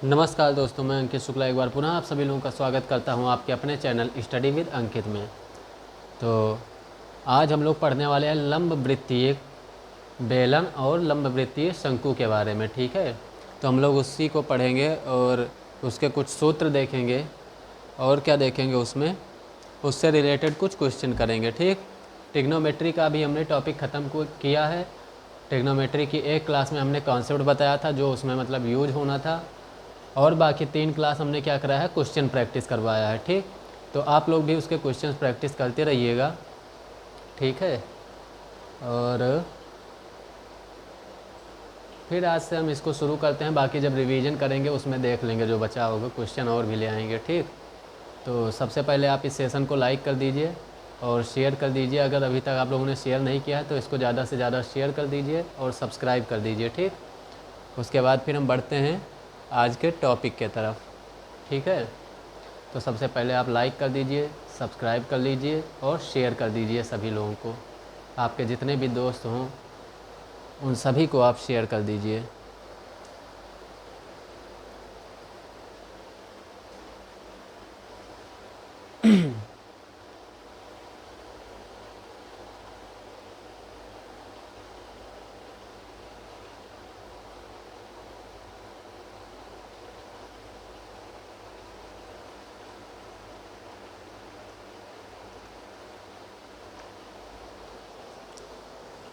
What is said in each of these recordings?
नमस्कार दोस्तों, मैं अंकित शुक्ला एक बार पुनः आप सभी लोगों का स्वागत करता हूं आपके अपने चैनल स्टडी विद अंकित में। तो आज हम लोग पढ़ने वाले हैं लंब वृत्तीय बेलन और लंब वृत्तीय शंकु के बारे में। ठीक है, तो हम लोग उसी को पढ़ेंगे और उसके कुछ सूत्र देखेंगे और क्या देखेंगे उसमें, उससे रिलेटेड कुछ क्वेश्चन करेंगे। ठीक, ट्रिग्नोमेट्री का भी हमने टॉपिक ख़त्म किया है। ट्रिग्नोमेट्री की एक क्लास में हमने कॉन्सेप्ट बताया था जो उसमें मतलब यूज होना था, और बाकी 3 क्लास हमने क्या कराया है, क्वेश्चन प्रैक्टिस करवाया है। ठीक, तो आप लोग भी उसके क्वेश्चन प्रैक्टिस करते रहिएगा। ठीक है, और फिर आज से हम इसको शुरू करते हैं। बाकी जब रिवीजन करेंगे उसमें देख लेंगे, जो बचा होगा क्वेश्चन और भी ले आएंगे। ठीक, तो सबसे पहले आप इस सेशन को लाइक कर दीजिए और शेयर कर दीजिए। अगर अभी तक आप लोगों ने शेयर नहीं किया है तो इसको ज़्यादा से ज़्यादा शेयर कर दीजिए और सब्सक्राइब कर दीजिए। ठीक, उसके बाद फिर हम बढ़ते हैं आज के टॉपिक के तरफ। ठीक है, तो सबसे पहले आप लाइक कर दीजिए, सब्सक्राइब कर लीजिए और शेयर कर दीजिए सभी लोगों को। आपके जितने भी दोस्त हों उन सभी को आप शेयर कर दीजिए।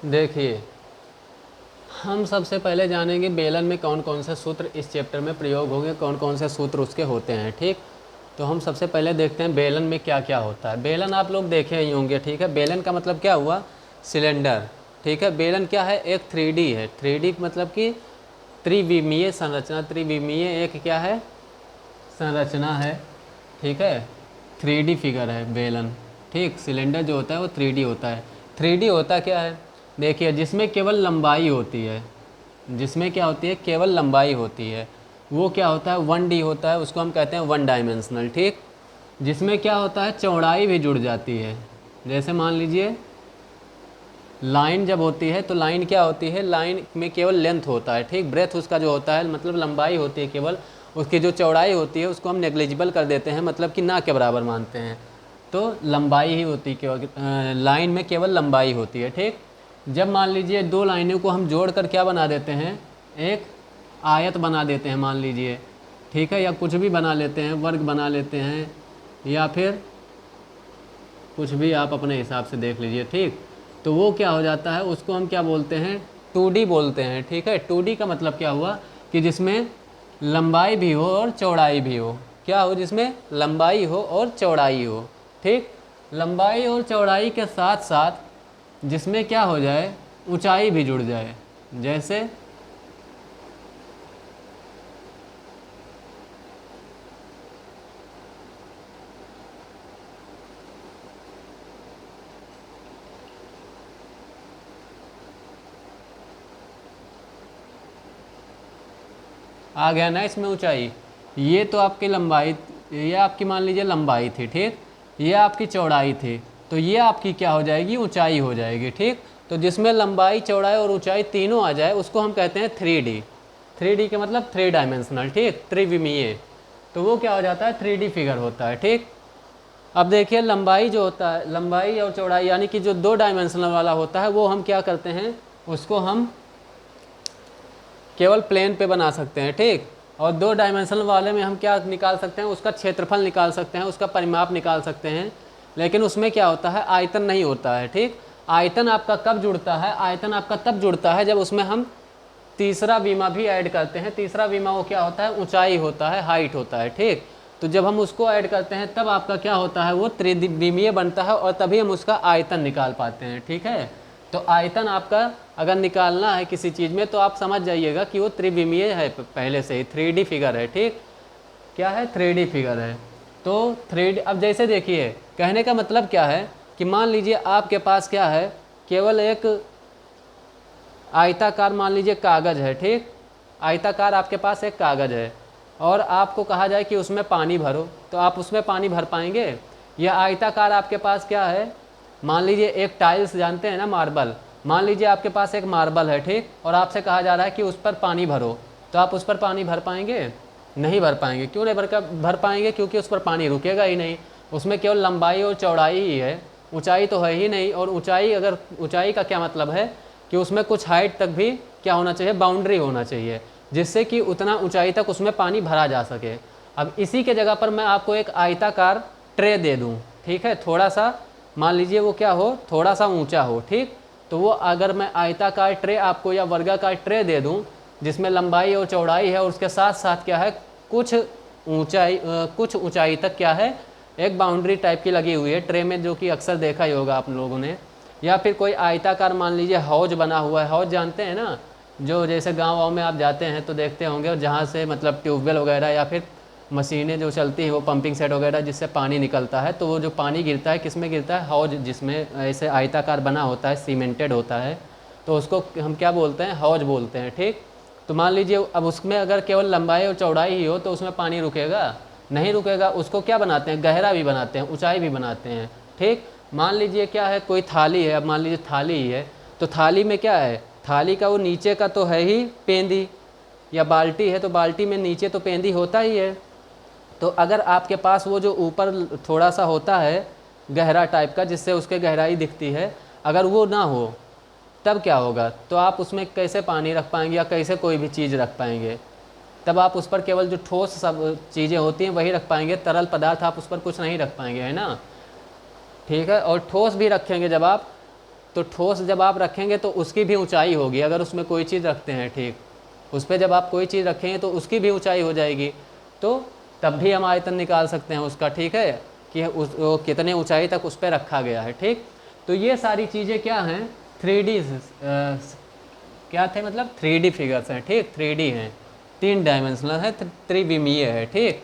देखिए, हम सबसे पहले जानेंगे बेलन में कौन कौन से सूत्र इस चैप्टर में प्रयोग होंगे, कौन कौन से सूत्र उसके होते हैं। ठीक, तो हम सबसे पहले देखते हैं बेलन में क्या क्या होता है। बेलन आप लोग देखे ही होंगे। ठीक है, बेलन का मतलब क्या हुआ, सिलेंडर। ठीक है, बेलन क्या है, एक 3D है। 3D मतलब कि त्रिविमीय संरचना। त्रिविमीय एक क्या है, संरचना है। ठीक है, 3D फिगर है बेलन। ठीक, सिलेंडर जो होता है वो 3D होता है। 3D होता क्या है, देखिए, जिसमें केवल लंबाई होती है, जिसमें क्या होती है, केवल लंबाई होती है, वो क्या होता है, 1D होता है। उसको हम कहते हैं 1 डायमेंशनल। ठीक, जिसमें क्या होता है, चौड़ाई भी जुड़ जाती है। जैसे मान लीजिए लाइन जब होती है तो लाइन क्या होती है, लाइन में केवल लेंथ होता है। ठीक, ब्रेथ उसका जो होता है मतलब लंबाई होती है केवल, उसकी जो चौड़ाई होती है उसको हम नेग्लिजिबल कर देते हैं, मतलब कि ना के बराबर मानते हैं। तो लंबाई ही होती है केवल, लाइन में केवल लंबाई होती है। ठीक, जब मान लीजिए दो लाइनों को हम जोड़कर क्या बना देते हैं, एक आयत बना देते हैं मान लीजिए। ठीक है, या कुछ भी बना लेते हैं, वर्ग बना लेते हैं, या फिर कुछ भी आप अपने हिसाब से देख लीजिए। ठीक, तो वो क्या हो जाता है, उसको हम क्या बोलते हैं, 2D बोलते हैं। ठीक है, 2D का मतलब क्या हुआ कि जिसमें लंबाई भी हो और चौड़ाई भी हो। क्या हो, जिसमें लंबाई हो और चौड़ाई हो। ठीक, लंबाई और चौड़ाई के साथ साथ जिसमें क्या हो जाए, ऊंचाई भी जुड़ जाए। जैसे आ गया ना इसमें ऊंचाई। ये तो आपकी लंबाई, ये आपकी मान लीजिए लंबाई थी। ठीक, ये आपकी चौड़ाई थी, तो ये आपकी क्या हो जाएगी, ऊंचाई हो जाएगी। ठीक, तो जिसमें लंबाई चौड़ाई और ऊंचाई तीनों आ जाए उसको हम कहते हैं 3D। 3D के मतलब 3 डायमेंशनल। ठीक, त्रिविमीय, तो वो क्या हो जाता है, 3D फिगर होता है। ठीक, अब देखिए लंबाई जो होता है, लंबाई और चौड़ाई यानी कि जो 2 डायमेंशनल वाला होता है वो हम क्या करते हैं, उसको हम केवल प्लेन पे बना सकते हैं। ठीक, और 2 डायमेंशनल वाले में हम क्या निकाल सकते हैं, उसका क्षेत्रफल निकाल सकते हैं, उसका परिमाप निकाल सकते हैं, लेकिन उसमें क्या होता है, आयतन नहीं होता है। ठीक, आयतन आपका कब जुड़ता है, आयतन आपका तब जुड़ता है जब उसमें हम तीसरा बीमा भी ऐड करते हैं। तीसरा बीमा वो क्या होता है, ऊंचाई होता है, हाइट होता है। ठीक, तो जब हम उसको ऐड करते हैं तब आपका क्या होता है, वो त्रिविमीय बनता है और तभी हम उसका आयतन निकाल पाते हैं। ठीक है, तो आयतन आपका अगर निकालना है किसी चीज़ में तो आप समझ जाइएगा कि वो त्रिविमीय है, पहले से ही 3D फिगर है। ठीक, क्या है, 3D फिगर है। तो 3D, अब जैसे देखिए कहने का मतलब क्या है कि मान लीजिए आपके पास क्या है, केवल एक आयताकार मान लीजिए कागज़ है। ठीक, आयताकार आपके पास एक कागज़ है और आपको कहा जाए कि उसमें पानी भरो, तो आप उसमें पानी भर पाएंगे। यह आयताकार आपके पास क्या है, मान लीजिए एक टाइल्स, जानते हैं ना, मार्बल। मान लीजिए आपके पास एक मार्बल है। ठीक, और आपसे कहा जा रहा है कि उस पर पानी भरो, तो आप उस पर पानी भर पाएंगे, नहीं भर पाएंगे। क्यों नहीं भर पाएंगे? क्योंकि उस पर पानी रुकेगा ही नहीं, उसमें केवल लंबाई और चौड़ाई ही है, ऊंचाई तो है ही नहीं। और ऊंचाई, अगर ऊंचाई का क्या मतलब है कि उसमें कुछ हाइट तक भी क्या होना चाहिए, बाउंड्री होना चाहिए, जिससे कि उतना ऊंचाई तक उसमें पानी भरा जा सके। अब इसी के जगह पर मैं आपको एक आयताकार ट्रे दे दूं, ठीक है, थोड़ा सा मान लीजिए वो क्या हो, थोड़ा सा ऊंचा हो, ठीक। तो वो अगर मैं आयताकार ट्रे आपको या वर्गाकार ट्रे दे दूं जिसमें लंबाई और चौड़ाई है और उसके साथ साथ क्या है, कुछ ऊंचाई तक क्या है, एक बाउंड्री टाइप की लगी हुई है ट्रे में, जो कि अक्सर देखा ही होगा आप लोगों ने। या फिर कोई आयताकार मान लीजिए हौज बना हुआ है, हौज जानते हैं ना, जो जैसे गाँव में आप जाते हैं तो देखते होंगे, और जहाँ से मतलब ट्यूबवेल वगैरह या फिर मशीनें जो चलती हैं वो पंपिंग सेट वगैरह जिससे पानी निकलता है, तो वो जो पानी गिरता है किस में गिरता है, हौज, जिसमें ऐसे आयताकार बना होता है, सीमेंटेड होता है, तो उसको हम क्या बोलते हैं, हौज बोलते हैं, ठीक। तो मान लीजिए अब उसमें अगर केवल लंबाई और चौड़ाई ही हो तो उसमें पानी रुकेगा? नहीं रुकेगा। उसको क्या बनाते हैं, गहरा भी बनाते हैं, ऊंचाई भी बनाते हैं, ठीक। मान लीजिए क्या है, कोई थाली है, अब मान लीजिए थाली ही है, तो थाली में क्या है, थाली का वो नीचे का तो है ही पेंदी, या बाल्टी है तो बाल्टी में नीचे तो पेंदी होता ही है। तो अगर आपके पास वो जो ऊपर थोड़ा सा होता है गहरा टाइप का, जिससे उसके गहराई दिखती है, अगर वो ना हो तब क्या होगा, तो आप उसमें कैसे पानी रख पाएंगे या कैसे कोई भी चीज़ रख पाएंगे? तब आप उस पर केवल जो ठोस सब चीज़ें होती हैं वही रख पाएंगे, तरल पदार्थ आप उस पर कुछ नहीं रख पाएंगे, है ना, ठीक है। और ठोस भी रखेंगे जब आप, तो ठोस जब आप रखेंगे तो उसकी भी ऊंचाई होगी, अगर उसमें कोई चीज़ रखते हैं, ठीक, उस पर जब आप कोई चीज़ रखेंगे तो उसकी भी ऊंचाई हो जाएगी, तो तब भी हम आयतन निकाल सकते हैं उसका, ठीक है, कि वो कितने ऊंचाई तक उस पर रखा गया है, ठीक। तो ये सारी चीज़ें क्या हैं, 3D क्या थे, मतलब 3D फिगर्स हैं, ठीक, 3D हैं, 3 डायमेंशनल है, त्रिविमीय है, ठीक।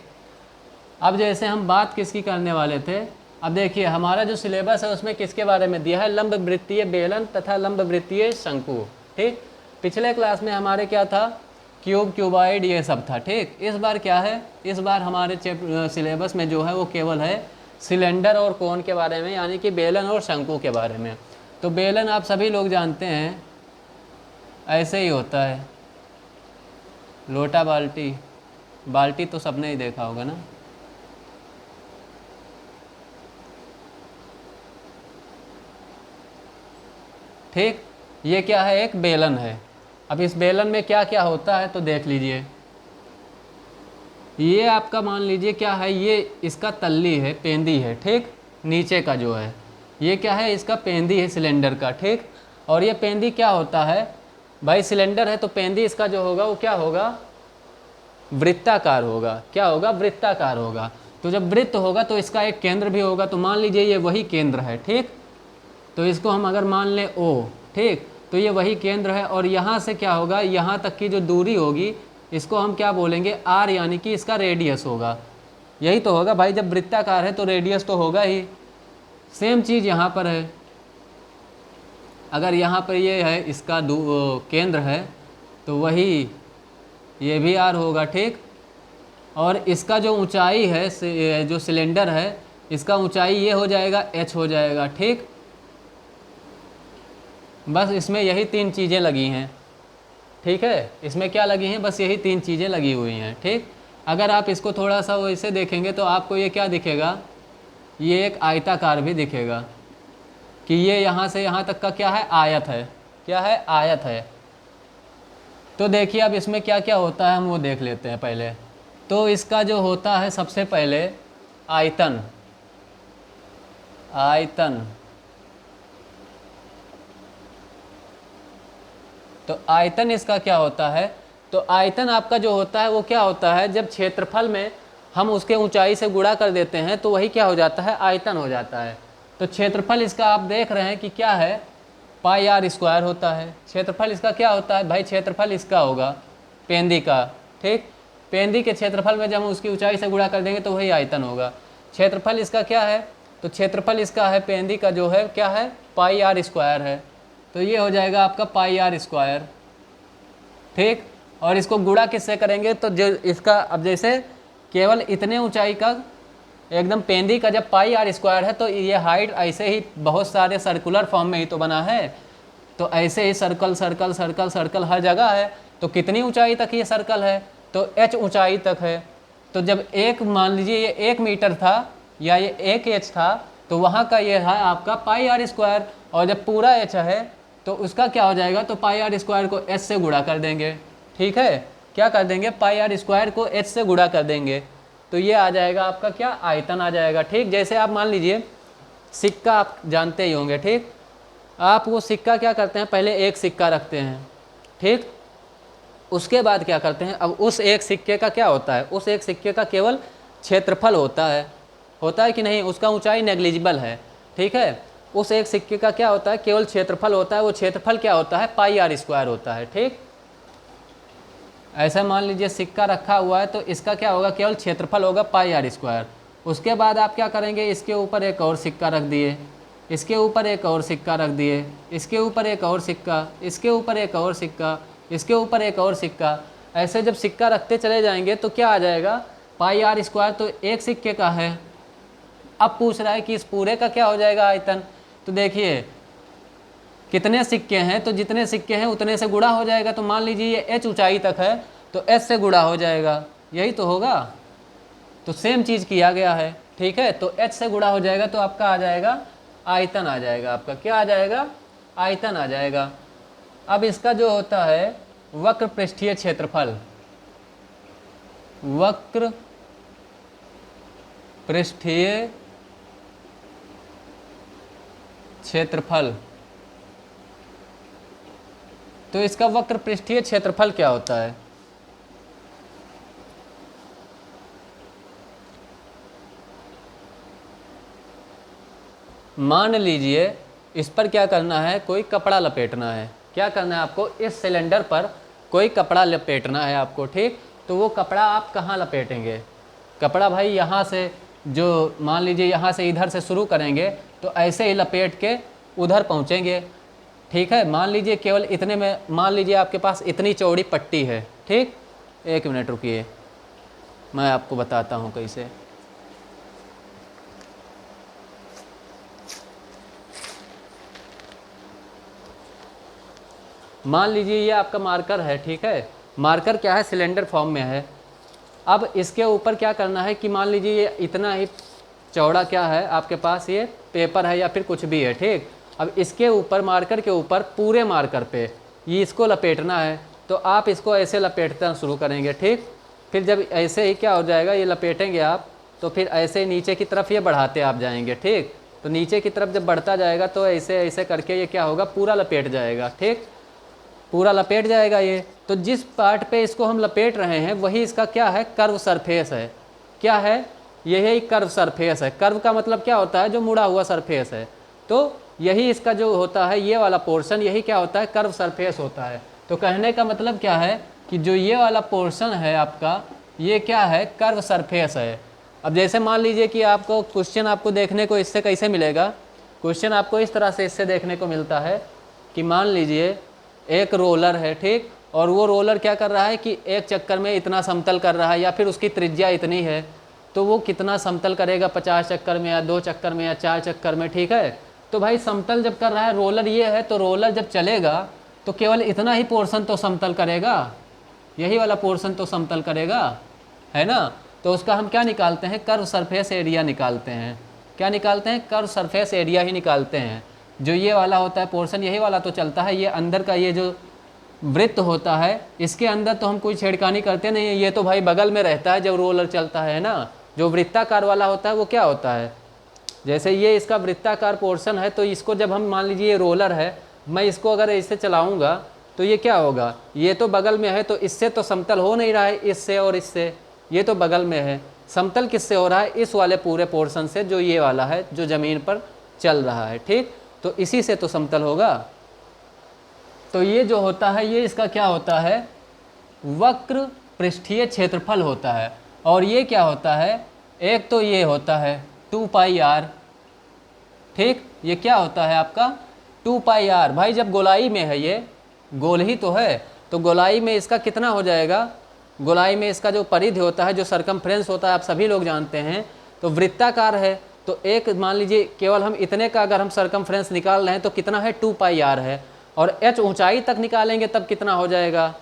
अब जैसे हम बात किसकी करने वाले थे, अब देखिए हमारा जो सिलेबस है उसमें किसके बारे में दिया है, लंब वृत्तीय बेलन तथा लंब वृत्तीय शंकु, ठीक। पिछले क्लास में हमारे क्या था, क्यूब, क्यूबॉइड, ये सब था, ठीक। इस बार क्या है, इस बार हमारे सिलेबस में जो है वो केवल है सिलेंडर और कोन के बारे में, यानी कि बेलन और शंकु के बारे में। तो बेलन आप सभी लोग जानते हैं ऐसे ही होता है, लोटा बाल्टी, बाल्टी तो सबने ही देखा होगा ना, ठीक। ये क्या है, एक बेलन है। अब इस बेलन में क्या क्या होता है तो देख लीजिए, ये आपका मान लीजिए क्या है, ये इसका तल्ली है, पेंदी है, ठीक, नीचे का जो है ये क्या है, इसका पेंदी है सिलेंडर का, ठीक। और ये पेंदी क्या होता है भाई, सिलेंडर है तो पेंदी इसका जो होगा वो क्या होगा, वृत्ताकार होगा, क्या होगा, वृत्ताकार होगा। तो जब वृत्त होगा तो इसका एक केंद्र भी होगा, तो मान लीजिए ये वही केंद्र है, ठीक। तो इसको हम अगर मान लें O, ठीक, तो ये वही केंद्र है। और यहाँ से क्या होगा, यहाँ तक की जो दूरी होगी इसको हम क्या बोलेंगे, R, यानी कि इसका रेडियस होगा। यही तो होगा भाई, जब वृत्ताकार है तो रेडियस तो होगा ही। सेम चीज़ यहाँ पर है, अगर यहाँ पर ये है इसका केंद्र है तो वही ये भी R होगा, ठीक। और इसका जो ऊंचाई है, जो सिलेंडर है, इसका ऊंचाई ये हो जाएगा, H हो जाएगा, ठीक। बस इसमें यही 3 चीज़ें लगी हैं, ठीक है, इसमें क्या लगी हैं, बस यही 3 चीज़ें लगी हुई हैं, ठीक। अगर आप इसको थोड़ा सा वैसे देखेंगे तो आपको ये क्या दिखेगा, ये एक आयताकार भी दिखेगा, कि ये यहाँ से यहाँ तक का क्या है, आयत है, क्या है, आयत है। तो देखिए अब इसमें क्या क्या होता है हम वो देख लेते हैं पहले। तो इसका जो होता है सबसे पहले आयतन, आयतन, तो आयतन इसका क्या होता है, तो आयतन आपका जो होता है वो क्या होता है, जब क्षेत्रफल में हम उसके ऊंचाई से गुणा कर देते हैं तो वही क्या हो जाता है, आयतन हो जाता है। तो क्षेत्रफल इसका आप देख रहे हैं कि क्या है, पाई आर स्क्वायर होता है। क्षेत्रफल इसका क्या होता है भाई, क्षेत्रफल इसका होगा पेंदी का, ठीक। पेंदी के क्षेत्रफल में जब हम उसकी ऊंचाई से गुणा कर देंगे तो वही आयतन होगा। क्षेत्रफल इसका क्या है, तो क्षेत्रफल इसका है पेंदी का जो है क्या है, पाई आर स्क्वायर है, तो ये हो जाएगा आपका पाई आर स्क्वायर, ठीक। और इसको गुणा किससे करेंगे, तो जो इसका अब जैसे केवल इतने ऊंचाई का एकदम पेंदी का जब पाई आर स्क्वायर है तो ये हाइट ऐसे ही बहुत सारे सर्कुलर फॉर्म में ही तो बना है, तो ऐसे ही सर्कल सर्कल सर्कल सर्कल हर जगह है, तो कितनी ऊंचाई तक ये सर्कल है, तो h ऊंचाई तक है। तो जब एक मान लीजिए ये 1 मीटर था या ये 1 h था, तो वहाँ का ये है आपका पाई आर स्क्वायर, और जब पूरा h है तो उसका क्या हो जाएगा, तो पाई आर स्क्वायर को h से गुणा कर देंगे। ठीक है, क्या कर देंगे, पाई आर स्क्वायर को h से गुणा कर देंगे, तो ये आ जाएगा आपका क्या, आयतन आ जाएगा। ठीक, जैसे आप मान लीजिए सिक्का आप जानते ही होंगे। ठीक, आप वो सिक्का क्या करते हैं, पहले एक सिक्का रखते हैं। ठीक, उसके बाद क्या करते हैं, अब उस एक सिक्के का क्या होता है, उस एक सिक्के का केवल क्षेत्रफल होता है कि नहीं, उसका ऊंचाई नेग्लिजिबल है। ठीक है, उस एक सिक्के का क्या होता है, केवल क्षेत्रफल होता है। वो क्षेत्रफल क्या होता है, पाई आर स्क्वायर होता है। ठीक, ऐसा मान लीजिए सिक्का रखा हुआ है, तो इसका क्या होगा, केवल क्षेत्रफल होगा पाई आर स्क्वायर। उसके बाद आप क्या करेंगे, इसके ऊपर एक और सिक्का रख दिए, इसके ऊपर एक और सिक्का रख दिए, इसके ऊपर एक और सिक्का, इसके ऊपर एक और सिक्का, इसके ऊपर एक और सिक्का। ऐसे जब सिक्का रखते चले जाएंगे तो क्या आ जाएगा, पाई आर स्क्वायर तो एक सिक्के का है। अब पूछ रहा है कि इस पूरे का क्या हो जाएगा आयतन। तो देखिए कितने सिक्के हैं, तो जितने सिक्के हैं उतने से गुणा हो जाएगा। तो मान लीजिए ये h ऊंचाई तक है तो s से गुणा हो जाएगा, यही तो होगा। तो सेम चीज़ किया गया है। ठीक है, तो h से गुणा हो जाएगा तो आपका आ जाएगा आयतन आ जाएगा, आपका क्या आ जाएगा, आयतन आ जाएगा। अब इसका जो होता है वक्र पृष्ठीय क्षेत्रफल, वक्र पृष्ठीय क्षेत्रफल, तो इसका वक्र पृष्ठीय क्षेत्रफल क्या होता है, मान लीजिए इस पर क्या करना है, कोई कपड़ा लपेटना है। क्या करना है आपको, इस सिलेंडर पर कोई कपड़ा लपेटना है आपको। ठीक, तो वो कपड़ा आप कहाँ लपेटेंगे, कपड़ा भाई यहाँ से, जो मान लीजिए यहाँ से इधर से शुरू करेंगे तो ऐसे ही लपेट के उधर पहुँचेंगे। ठीक है, मान लीजिए केवल इतने में, मान लीजिए आपके पास इतनी चौड़ी पट्टी है। ठीक, 1 मिनट रुकिए, मैं आपको बताता हूँ कैसे। मान लीजिए ये आपका मार्कर है। ठीक है, मार्कर क्या है, सिलेंडर फॉर्म में है। अब इसके ऊपर क्या करना है कि मान लीजिए ये इतना ही चौड़ा क्या है आपके पास, ये पेपर है या फिर कुछ भी है। ठीक, अब इसके ऊपर, मार्कर के ऊपर, पूरे मार्कर पे ये इसको लपेटना है। तो आप इसको ऐसे लपेटना शुरू करेंगे। ठीक, फिर जब ऐसे ही क्या हो जाएगा, ये लपेटेंगे आप, तो फिर ऐसे नीचे की तरफ ये बढ़ाते आप जाएंगे। ठीक, तो नीचे की तरफ जब बढ़ता जाएगा तो ऐसे ऐसे करके ये क्या होगा, पूरा लपेट जाएगा। ठीक, पूरा लपेट जाएगा ये। तो जिस पार्ट पे इसको हम लपेट रहे हैं वही इसका क्या है, कर्व सरफेस है। क्या है, यही कर्व सरफेस है। कर्व का मतलब क्या होता है, जो मुड़ा हुआ सरफेस है। तो यही इसका जो होता है, ये वाला पोर्शन, यही क्या होता है, कर्व सरफेस होता है। तो कहने का मतलब क्या है कि जो ये वाला पोर्शन है आपका, ये क्या है, कर्व सरफेस है। अब जैसे मान लीजिए कि आपको क्वेश्चन आपको देखने को इससे कैसे मिलेगा, क्वेश्चन आपको इस तरह से इससे देखने को मिलता है कि मान लीजिए एक रोलर है। ठीक, और वो रोलर क्या कर रहा है कि एक चक्कर में इतना समतल कर रहा है, या फिर उसकी त्रिज्या इतनी है, तो वो कितना समतल करेगा, 50 चक्कर में या 2 चक्कर में या 4 चक्कर में। ठीक है, तो भाई समतल जब कर रहा है, रोलर ये है, तो रोलर जब चलेगा तो केवल इतना ही पोर्शन तो समतल करेगा, यही वाला पोर्शन तो समतल करेगा, है ना। तो उसका हम क्या निकालते हैं, कर्व सरफेस एरिया निकालते हैं। क्या निकालते हैं, कर्व सरफेस एरिया ही निकालते हैं। जो ये वाला होता है पोर्शन, यही वाला तो चलता है, ये अंदर का ये जो वृत्त होता है, इसके अंदर तो हम कोई छेड़खानी करते नहीं है, ये तो भाई बगल में रहता है जब रोलर चलता है ना। जो वृत्ताकार वाला होता है वो क्या होता है, जैसे ये इसका वृत्ताकार पोर्शन है, तो इसको जब हम मान लीजिए ये रोलर है, मैं इसको अगर ऐसे चलाऊंगा तो ये क्या होगा, ये तो बगल में है, तो इससे तो समतल हो नहीं रहा है, इससे और इससे, ये तो बगल में है। समतल किससे हो रहा है, इस वाले पूरे पोर्शन से, जो ये वाला है, जो ज़मीन पर चल रहा है। ठीक, तो इसी से तो समतल होगा। तो ये जो होता है, ये इसका क्या होता है, वक्र पृष्ठीय क्षेत्रफल होता है। और ये क्या होता है, एक तो ये होता है 2 पाई आर। ठीक, ये क्या होता है आपका 2 पाई आर। भाई जब गोलाई में है, ये गोल ही तो है, तो गोलाई में इसका कितना हो जाएगा, गोलाई में इसका जो परिधि होता है, जो सरकमफ्रेंस होता है, आप सभी लोग जानते हैं। तो वृत्ताकार है, तो एक मान लीजिए केवल हम इतने का अगर हम सरकमफ्रेंस निकाल रहे हैं तो कितना है, 2 पाई आर है। और h ऊंचाई तक निकालेंगे तब कितना हो जाएगा,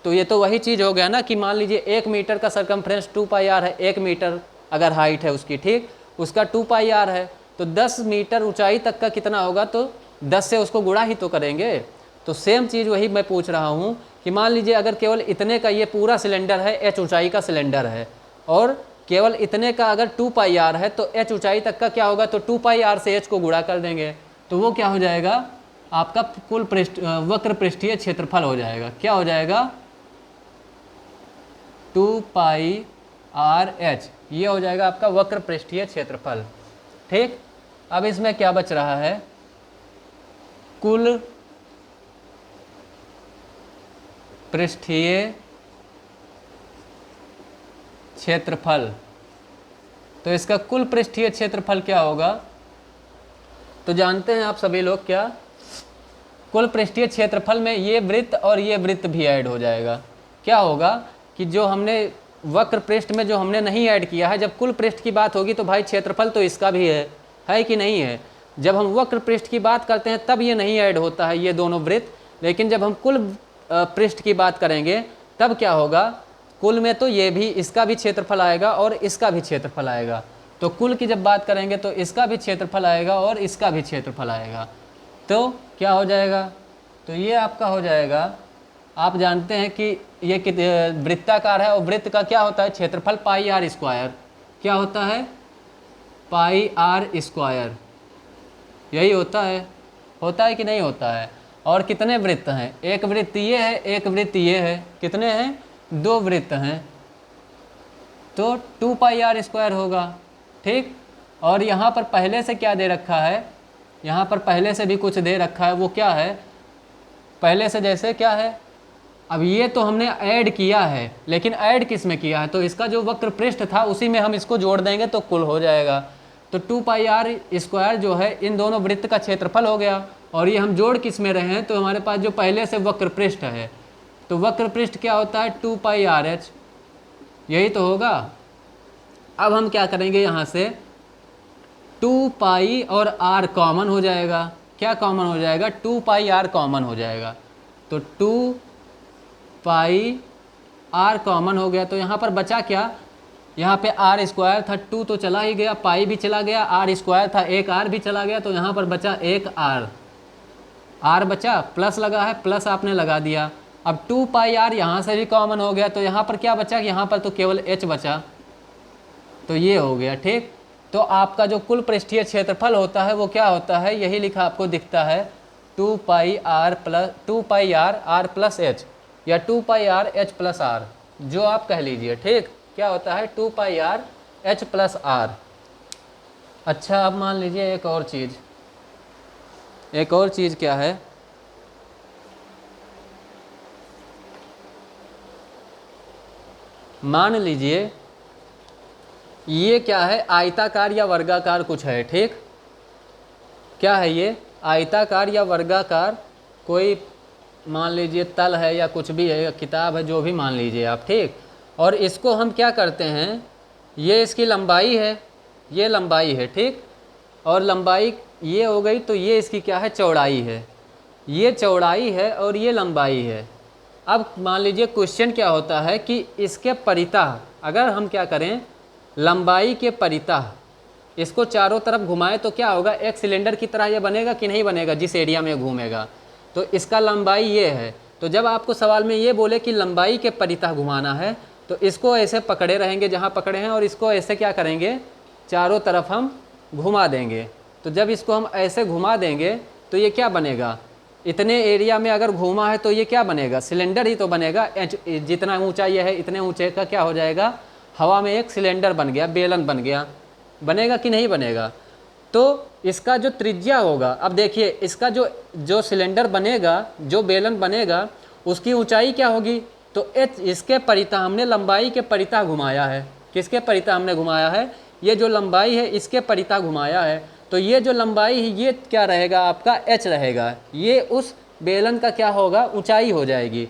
तो ये तो वही चीज़ हो गया ना कि मान लीजिए 1 मीटर का सरकमफ्रेंस 2 पाई आर है, 1 मीटर अगर हाइट है उसकी, ठीक, उसका 2 पाई आर है, तो 10 मीटर ऊंचाई तक का कितना होगा, तो 10 से उसको गुणा ही तो करेंगे। तो सेम चीज़ वही मैं पूछ रहा हूँ कि मान लीजिए अगर केवल इतने का ये पूरा सिलेंडर है, h ऊंचाई का सिलेंडर है, और केवल इतने का अगर 2 पाई आर है, तो h ऊंचाई तक का क्या होगा, तो 2 पाई आर से h को गुणा कर देंगे, तो वो क्या हो जाएगा, आपका कुल वक्र पृष्ठीय क्षेत्रफल हो जाएगा। क्या हो जाएगा, 2 पाई आर एच, ये हो जाएगा आपका वक्र पृष्ठीय क्षेत्रफल। ठीक, अब इसमें क्या बच रहा है, कुल पृष्ठीय क्षेत्रफल। तो इसका कुल पृष्ठीय क्षेत्रफल क्या होगा, तो जानते हैं आप सभी लोग क्या, कुल पृष्ठीय क्षेत्रफल में ये वृत्त और ये वृत्त भी ऐड हो जाएगा। क्या होगा कि जो हमने वक्र पृष्ठ में जो हमने नहीं ऐड किया है, जब कुल पृष्ठ की बात होगी तो भाई क्षेत्रफल तो इसका भी है कि नहीं है। जब हम वक्र पृष्ठ की बात करते हैं तब ये नहीं ऐड होता है, ये दोनों वृत्त, लेकिन जब हम कुल पृष्ठ की बात करेंगे तब क्या होगा, कुल में तो ये भी, इसका भी क्षेत्रफल आएगा और इसका भी क्षेत्रफल आएगा। तो कुल की जब बात करेंगे तो इसका भी क्षेत्रफल आएगा और इसका भी क्षेत्रफल आएगा। तो क्या हो जाएगा, तो ये आपका हो जाएगा, आप जानते हैं कि ये वृत्ताकार है और वृत्त का क्या होता है, क्षेत्रफल पाई आर स्क्वायर। क्या होता है, पाई आर स्क्वायर, यही होता है कि नहीं होता है। और कितने वृत्त हैं, एक वृत्त ये है, एक वृत्त ये है, कितने हैं, 2 वृत्त हैं, तो 2 पाई आर स्क्वायर होगा। ठीक, और यहाँ पर पहले से क्या दे रखा है, यहाँ पर पहले से भी कुछ दे रखा है, वो क्या है, पहले से जैसे क्या है, अब ये तो हमने ऐड किया है, लेकिन ऐड किस में किया है, तो इसका जो वक्र पृष्ठ था उसी में हम इसको जोड़ देंगे तो कुल हो जाएगा। तो 2 पाई आर स्क्वायर जो है इन दोनों वृत्त का क्षेत्रफल हो गया, और ये हम जोड़ किस में रहे हैं, तो हमारे पास जो पहले से वक्र पृष्ठ है, तो वक्र पृष्ठ क्या होता है, 2 पाई आर एच, यही तो होगा। अब हम क्या करेंगे, यहाँ से 2 पाई और आर कॉमन हो जाएगा। क्या कॉमन हो जाएगा, 2 पाई आर कॉमन हो जाएगा, तो 2 पाई आर कॉमन हो गया, तो यहाँ पर बचा क्या, यहाँ पे आर स्क्वायर था, 2 तो चला ही गया, पाई भी चला गया, आर स्क्वायर था, एक आर भी चला गया, तो यहाँ पर बचा एक आर बचा, प्लस लगा है, प्लस आपने लगा दिया। अब 2 पाई आर यहाँ से भी कॉमन हो गया, तो यहाँ पर क्या बचा, यहाँ पर तो केवल एच बचा, तो ये हो गया। ठीक, तो आपका जो कुल पृष्ठीय क्षेत्रफल होता है वो क्या होता है, यही लिखा आपको दिखता है, 2 पाई आर आर प्लस एच, या 2 पाई आर एच प्लस आर, जो आप कह लीजिए। ठीक, क्या होता है, 2 पाई आर एच प्लस आर। अच्छा, अब मान लीजिए एक और चीज़ क्या है, मान लीजिए ये क्या है, आयताकार या वर्गाकार कुछ है। ठीक, क्या है ये, आयताकार या वर्गाकार कोई मान लीजिए तल है या कुछ भी है, या किताब है, जो भी मान लीजिए आप। ठीक, और इसको हम क्या करते हैं, ये इसकी लंबाई है, ये लंबाई है। ठीक, और लंबाई ये हो गई, तो ये इसकी क्या है, चौड़ाई है, ये चौड़ाई है और ये लंबाई है। अब मान लीजिए क्वेश्चन क्या होता है कि इसके परितः अगर हम क्या करें, लंबाई के परितः इसको चारों तरफ घुमाएं तो क्या होगा, एक सिलेंडर की तरह ये बनेगा कि नहीं बनेगा, जिस एरिया में घूमेगा। तो इसका लंबाई ये है, तो जब आपको सवाल में ये बोले कि लंबाई के परितः घुमाना है, तो इसको ऐसे पकड़े रहेंगे जहाँ पकड़े हैं, और इसको ऐसे क्या करेंगे, चारों तरफ हम घुमा देंगे। तो जब इसको हम ऐसे घुमा देंगे तो ये क्या बनेगा, इतने एरिया में अगर घूमा है तो ये क्या बनेगा, सिलेंडर ही तो बनेगा। जितना ऊंचा ये है इतने ऊंचे का क्या हो जाएगा, हवा में एक सिलेंडर बन गया, बेलन बन गया, बनेगा कि नहीं बनेगा। तो इसका जो त्रिज्या होगा, अब देखिए इसका जो सिलेंडर बनेगा, जो बेलन बनेगा, उसकी ऊंचाई क्या होगी, तो एच, इसके परितः हमने लंबाई के परितः घुमाया है। किसके परितः हमने घुमाया है, ये जो लंबाई है इसके परितः घुमाया है, तो ये जो लंबाई है ये क्या रहेगा, आपका एच रहेगा, ये उस बेलन का क्या होगा, ऊंचाई हो जाएगी।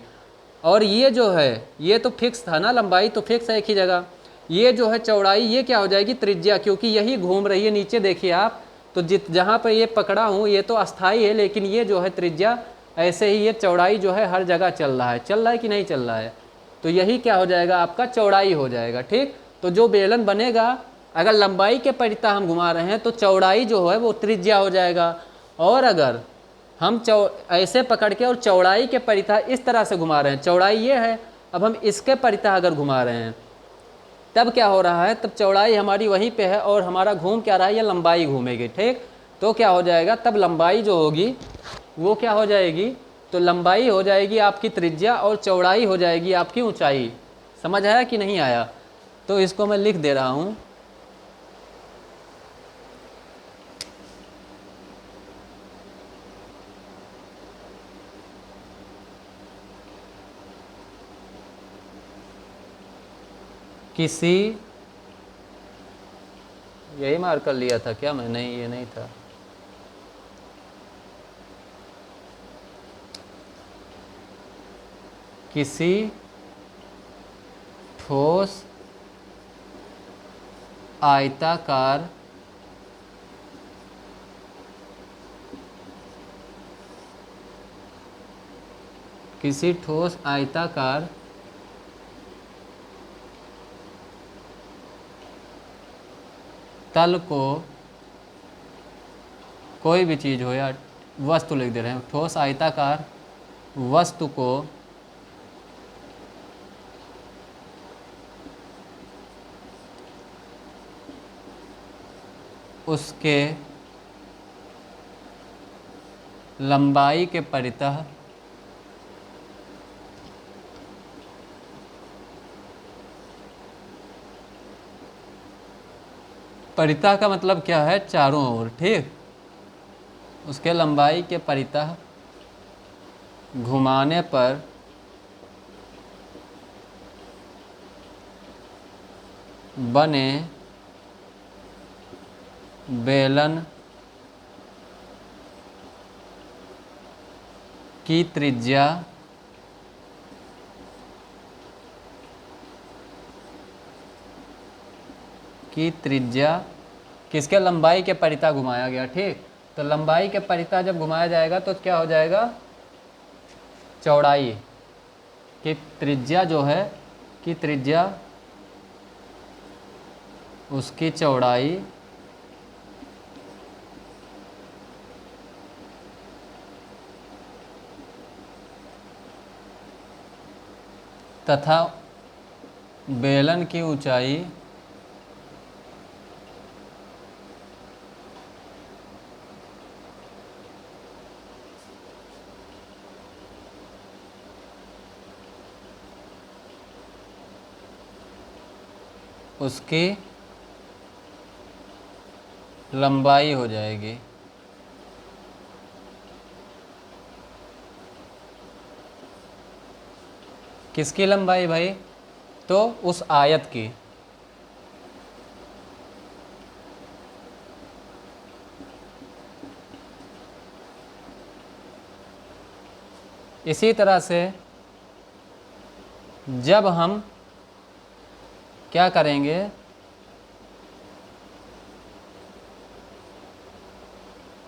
और ये जो है ये तो फिक्स था ना, लंबाई तो फिक्स है एक ही जगह, ये जो है चौड़ाई ये क्या हो जाएगी, त्रिज्या, क्योंकि यही घूम रही है। नीचे देखिए आप, तो जहाँ पर ये पकड़ा हूँ ये तो अस्थाई है, लेकिन ये जो है त्रिज्या ऐसे ही ये चौड़ाई जो है हर जगह चल रहा है कि नहीं चल रहा है, तो यही क्या हो जाएगा, आपका चौड़ाई हो जाएगा। ठीक, तो जो बेलन बनेगा, अगर लंबाई के परितः हम घुमा रहे हैं तो चौड़ाई जो है वो त्रिज्या हो जाएगा, और अगर हम ऐसे पकड़ के और चौड़ाई के परितः इस तरह से घुमा रहे हैं, चौड़ाई ये है, अब हम इसके परितः अगर घुमा रहे हैं तब क्या हो रहा है, तब चौड़ाई हमारी वहीं पे है और हमारा घूम क्या रहा है, ये लंबाई घूमेगी। ठीक, तो क्या हो जाएगा, तब लंबाई जो होगी वो क्या हो जाएगी, तो लंबाई हो जाएगी आपकी त्रिज्या और चौड़ाई हो जाएगी आपकी ऊंचाई। समझ आया कि नहीं आया? तो इसको मैं लिख दे रहा हूँ, किसी, यही मार्क कर लिया था क्या मैं? नहीं, ये नहीं था। किसी ठोस आयताकार किसी ठोस आयताकार तल को, कोई भी चीज़ हो या वस्तु लिख दे रहे हैं, ठोस आयताकार वस्तु को उसके लंबाई के परितः परितः का मतलब क्या है, चारों ओर। ठीक, उसके लंबाई के परितः घुमाने पर बने बेलन की त्रिज्या किसके लंबाई के परितः घुमाया गया। ठीक, तो लंबाई के परितः जब घुमाया जाएगा तो क्या हो जाएगा, चौड़ाई की त्रिज्या जो है, कि त्रिज्या उसकी चौड़ाई तथा बेलन की ऊंचाई उसकी लंबाई हो जाएगी। किसकी लंबाई भाई, तो उस आयत की। इसी तरह से जब हम क्या करेंगे,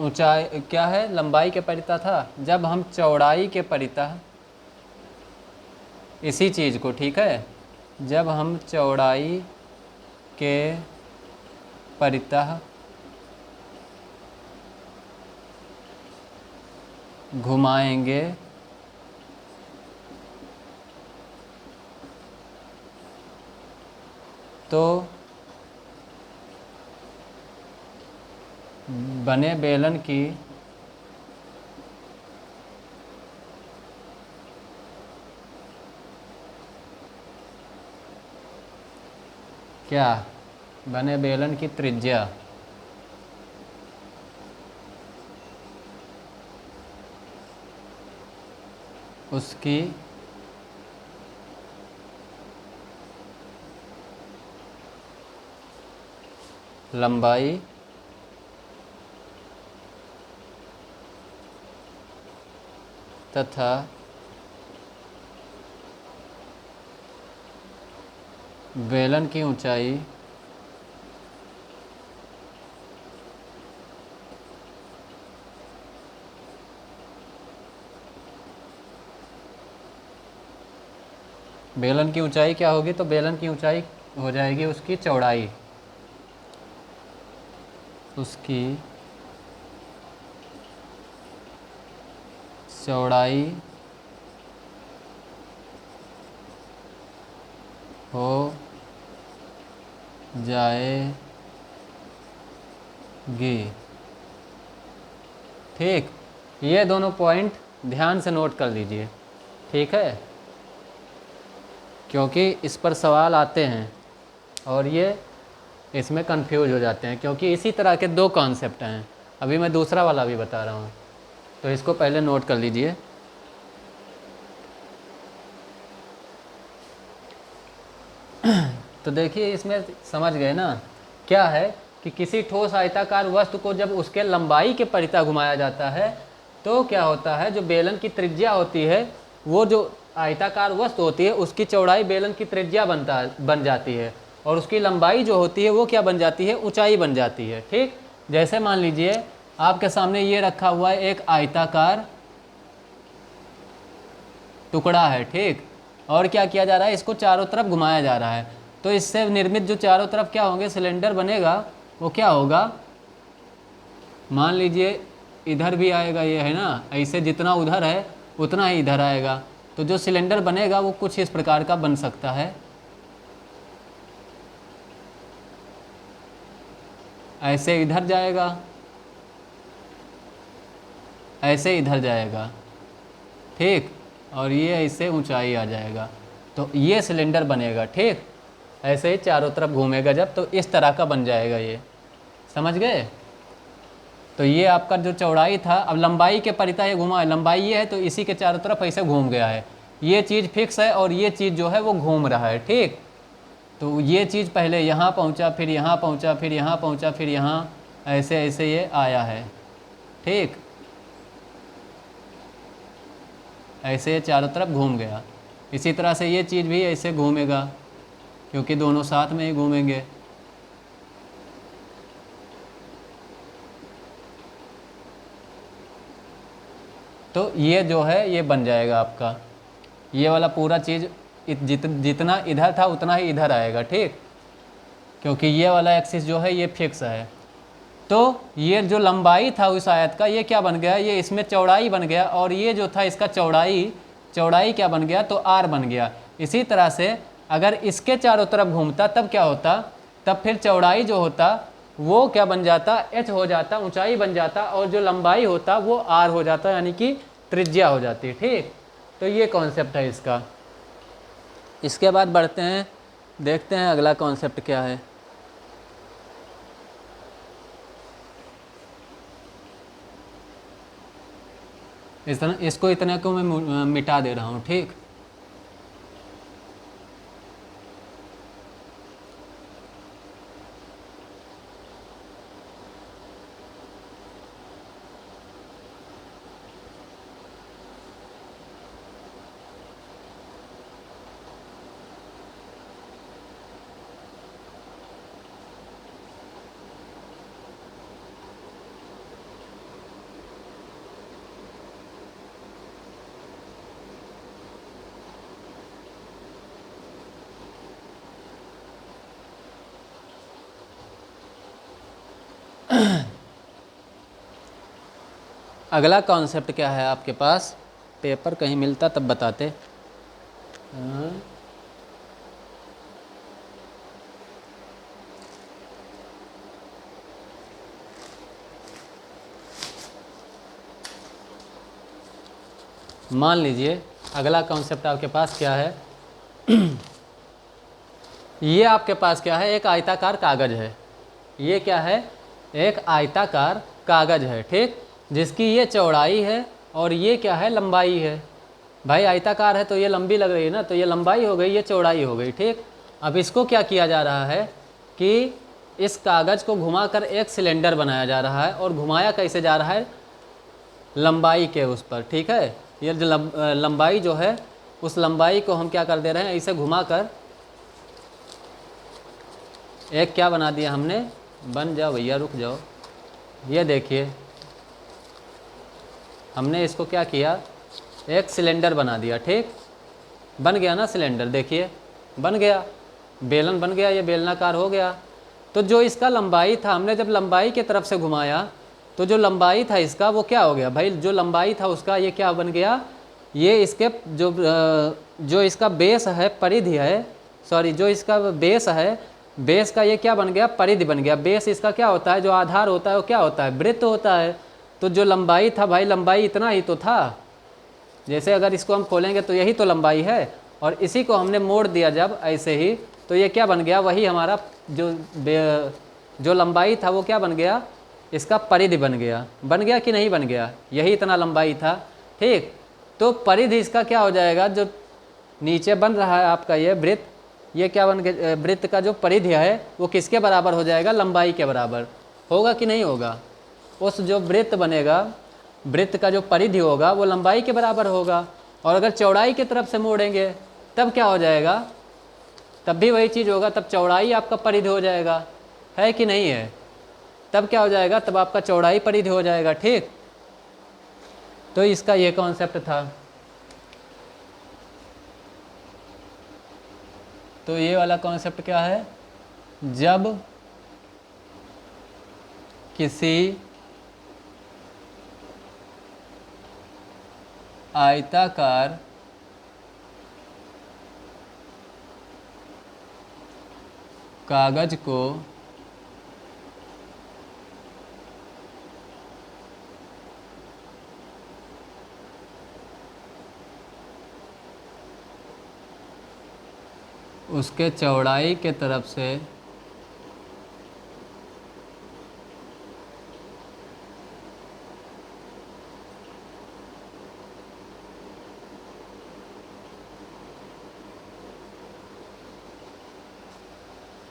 ऊंचाई क्या है, लंबाई के परितः था, जब हम चौड़ाई के परितः इसी चीज़ को, ठीक है, जब हम चौड़ाई के परितः घुमाएंगे तो बने बेलन की क्या, बने बेलन की त्रिज्या उसकी लंबाई तथा बेलन की ऊंचाई बेलन की ऊंचाई क्या होगी, तो बेलन की ऊंचाई हो जाएगी उसकी चौड़ाई, उसकी चौड़ाई हो जाएगी। ठीक, ये दोनों पॉइंट ध्यान से नोट कर लीजिए, ठीक है, क्योंकि इस पर सवाल आते हैं और ये इसमें कंफ्यूज हो जाते हैं, क्योंकि इसी तरह के दो कॉन्सेप्ट हैं। अभी मैं दूसरा वाला भी बता रहा हूँ, तो इसको पहले नोट कर लीजिए। तो देखिए इसमें समझ गए ना, क्या है कि किसी ठोस आयताकार वस्तु को जब उसके लंबाई के परिता घुमाया जाता है तो क्या होता है, जो बेलन की त्रिज्या होती है, वो जो आयताकार वस्तु होती है उसकी चौड़ाई बेलन की त्रिज्या बन जाती है, और उसकी लंबाई जो होती है वो क्या बन जाती है, ऊंचाई बन जाती है। ठीक, जैसे मान लीजिए आपके सामने ये रखा हुआ है एक आयताकार टुकड़ा है, ठीक, और क्या किया जा रहा है, इसको चारों तरफ घुमाया जा रहा है, तो इससे निर्मित जो चारों तरफ क्या होंगे, सिलेंडर बनेगा, वो क्या होगा, मान लीजिए इधर भी आएगा, ये है ना, ऐसे जितना उधर है उतना ही इधर आएगा, तो जो सिलेंडर बनेगा वो कुछ इस प्रकार का बन सकता है, ऐसे इधर जाएगा, ऐसे इधर जाएगा, ठीक, और ये ऐसे ऊंचाई आ जाएगा, तो ये सिलेंडर बनेगा। ठीक, ऐसे ही चारों तरफ घूमेगा जब, तो इस तरह का बन जाएगा, ये समझ गए। तो ये आपका जो चौड़ाई था, अब लंबाई के परिता ये घुमा है, लंबाई ये है तो इसी के चारों तरफ ऐसे घूम गया है, ये चीज़ फिक्स है और ये चीज़ जो है वो घूम रहा है। ठीक, तो ये चीज़ पहले यहाँ पहुँचा, फिर यहाँ पहुँचा, फिर यहाँ पहुँचा, फिर यहाँ, ऐसे ऐसे ये आया है। ठीक, ऐसे ये चारों तरफ घूम गया। इसी तरह से ये चीज़ भी ऐसे घूमेगा, क्योंकि दोनों साथ में ही घूमेंगे। तो ये जो है ये बन जाएगा आपका, ये वाला पूरा चीज़ जितना इधर था उतना ही इधर आएगा। ठीक, क्योंकि ये वाला एक्सिस जो है ये फिक्स है, तो ये जो लंबाई था उस आयत का, ये क्या बन गया, ये इसमें चौड़ाई बन गया, और ये जो था इसका चौड़ाई क्या बन गया, तो आर बन गया। इसी तरह से अगर इसके चारों तरफ घूमता तब क्या होता, तब फिर चौड़ाई जो होता वो क्या बन जाता, एच हो जाता, ऊंचाई बन जाता, और जो लंबाई होता वो आर हो जाता, यानी कि त्रिज्या हो जाती। ठीक, तो ये कॉन्सेप्ट है इसका। इसके बाद बढ़ते हैं, देखते हैं अगला कॉन्सेप्ट क्या है। इसको इतने को मैं मिटा दे रहा हूँ। ठीक, अगला कॉन्सेप्ट क्या है आपके पास, पेपर कहीं मिलता तब बताते। मान लीजिए अगला कॉन्सेप्ट आपके पास क्या है ये आपके पास क्या है, एक आयताकार कागज है, ये क्या है, एक आयताकार कागज है। ठीक, जिसकी ये चौड़ाई है और ये क्या है, लंबाई है। भाई आयताकार है तो ये लंबी लग रही है ना, तो ये लंबाई हो गई, ये चौड़ाई हो गई। ठीक, अब इसको क्या किया जा रहा है कि इस कागज़ को घुमाकर एक सिलेंडर बनाया जा रहा है, और घुमाया कैसे जा रहा है, लंबाई के उस पर। ठीक है, ये जो लंबाई जो है उस लंबाई को हम क्या कर दे रहे हैं, इसे घुमाकर एक क्या बना दिया हमने, बन जाओ भैया रुक जाओ, ये देखिए हमने इसको क्या किया, एक सिलेंडर बना दिया। ठीक, बन गया ना सिलेंडर, देखिए बन गया, बेलन बन गया, ये बेलनाकार हो गया। तो जो इसका लंबाई था, हमने जब लंबाई की तरफ से घुमाया तो जो लंबाई था इसका वो क्या हो गया भाई, जो लंबाई था उसका ये क्या बन गया, ये इसके जो इसका बेस है, परिधि है, सॉरी जो इसका बेस है, बेस का ये क्या बन गया, परिधि बन गया। बेस इसका क्या होता है, जो आधार होता है वो क्या होता है, वृत्त होता है। तो जो लंबाई था भाई, लंबाई इतना ही तो था, जैसे अगर इसको हम खोलेंगे तो यही तो लंबाई है, और इसी को हमने मोड़ दिया जब ऐसे ही, तो ये क्या बन गया, वही हमारा जो लंबाई था वो क्या बन गया, इसका परिधि बन गया। बन गया कि नहीं बन गया, यही इतना लंबाई था, ठीक। तो परिधि इसका क्या हो जाएगा, जो नीचे बन रहा है आपका ये वृत्त, ये क्या बन गया, वृत्त का जो परिधि है वो किसके बराबर हो जाएगा, लंबाई के बराबर होगा कि नहीं होगा। उस जो वृत्त बनेगा, वृत्त का जो परिधि होगा वो लंबाई के बराबर होगा। और अगर चौड़ाई की तरफ से मोड़ेंगे तब क्या हो जाएगा, तब भी वही चीज़ होगा, तब चौड़ाई आपका परिधि हो जाएगा, है कि नहीं है। तब क्या हो जाएगा, तब आपका चौड़ाई परिधि हो जाएगा, ठीक। तो इसका ये कॉन्सेप्ट था। तो ये वाला कॉन्सेप्ट क्या है, जब किसी आयताकार कागज को उसके चौड़ाई के तरफ से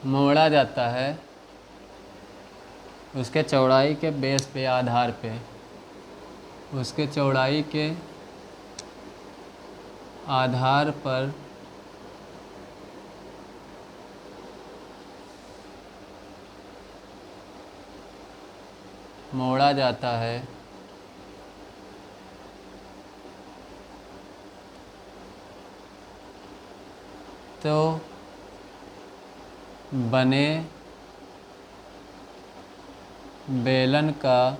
मोड़ा जाता है, उसके चौड़ाई के बेस पे, आधार पे, उसके चौड़ाई के आधार पर मोड़ा जाता है, तो बने बेलन का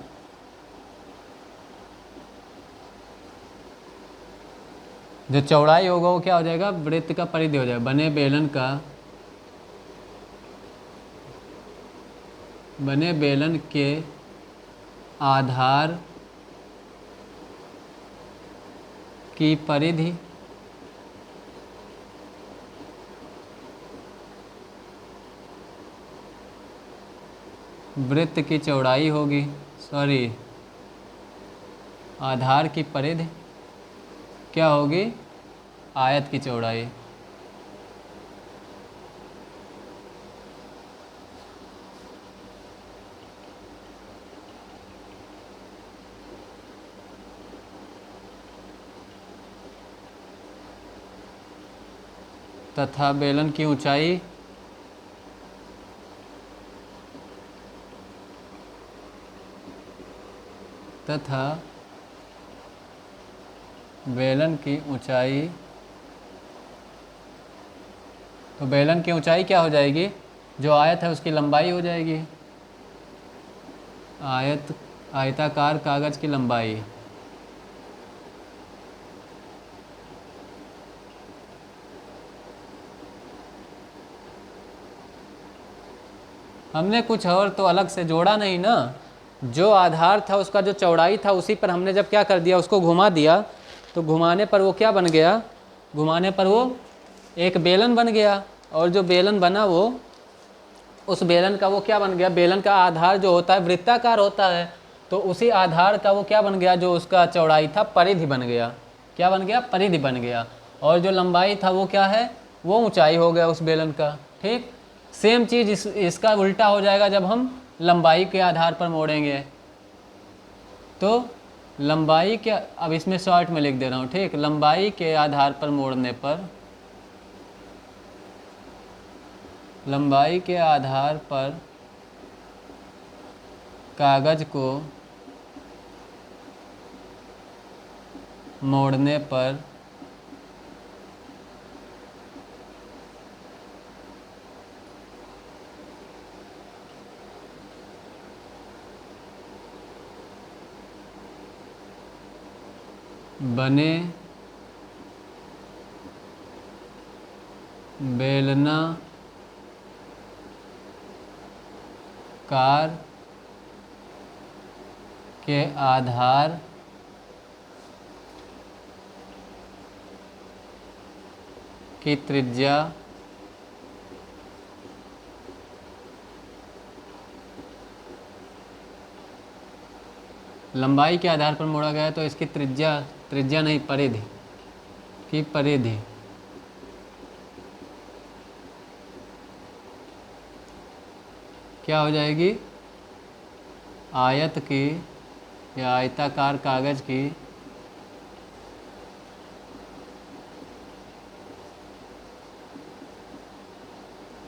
जो चौड़ाई होगा वो क्या हो जाएगा, वृत्त का परिधि हो जाएगा। बने बेलन के आधार की परिधि वृत्त की चौड़ाई होगी, सॉरी आधार की परिधि क्या होगी, आयत की चौड़ाई। तथा बेलन की ऊंचाई तथा बेलन की ऊंचाई, तो बेलन की ऊंचाई क्या हो जाएगी, जो आयत है उसकी लंबाई हो जाएगी, आयताकार कागज की लंबाई। हमने कुछ और तो अलग से जोड़ा नहीं ना, जो आधार था उसका जो चौड़ाई था उसी पर हमने जब क्या कर दिया, उसको घुमा दिया, तो घुमाने पर वो क्या बन गया, घुमाने पर वो एक बेलन बन गया। और जो बेलन बना वो, उस बेलन का वो क्या बन गया, बेलन का आधार जो होता है वृत्ताकार होता है, तो उसी आधार का वो क्या बन गया, जो उसका चौड़ाई था परिधि बन गया। क्या बन गया, परिधि बन गया। और जो लंबाई था वो क्या है, वो ऊंचाई हो गया उस बेलन का, ठीक। सेम चीज़ इसका उल्टा हो जाएगा जब हम लंबाई के आधार पर मोड़ेंगे। तो लंबाई के, अब इसमें शॉर्ट में लिख दे रहा हूँ, ठीक। लंबाई के आधार पर मोड़ने पर, लंबाई के आधार पर कागज को मोड़ने पर बने बेलनाकार के आधार की त्रिज्या लंबाई के आधार पर मोड़ा गया, तो इसकी त्रिज्या नहीं, परिधि की परिधि क्या हो जाएगी? आयत की या आयताकार कागज की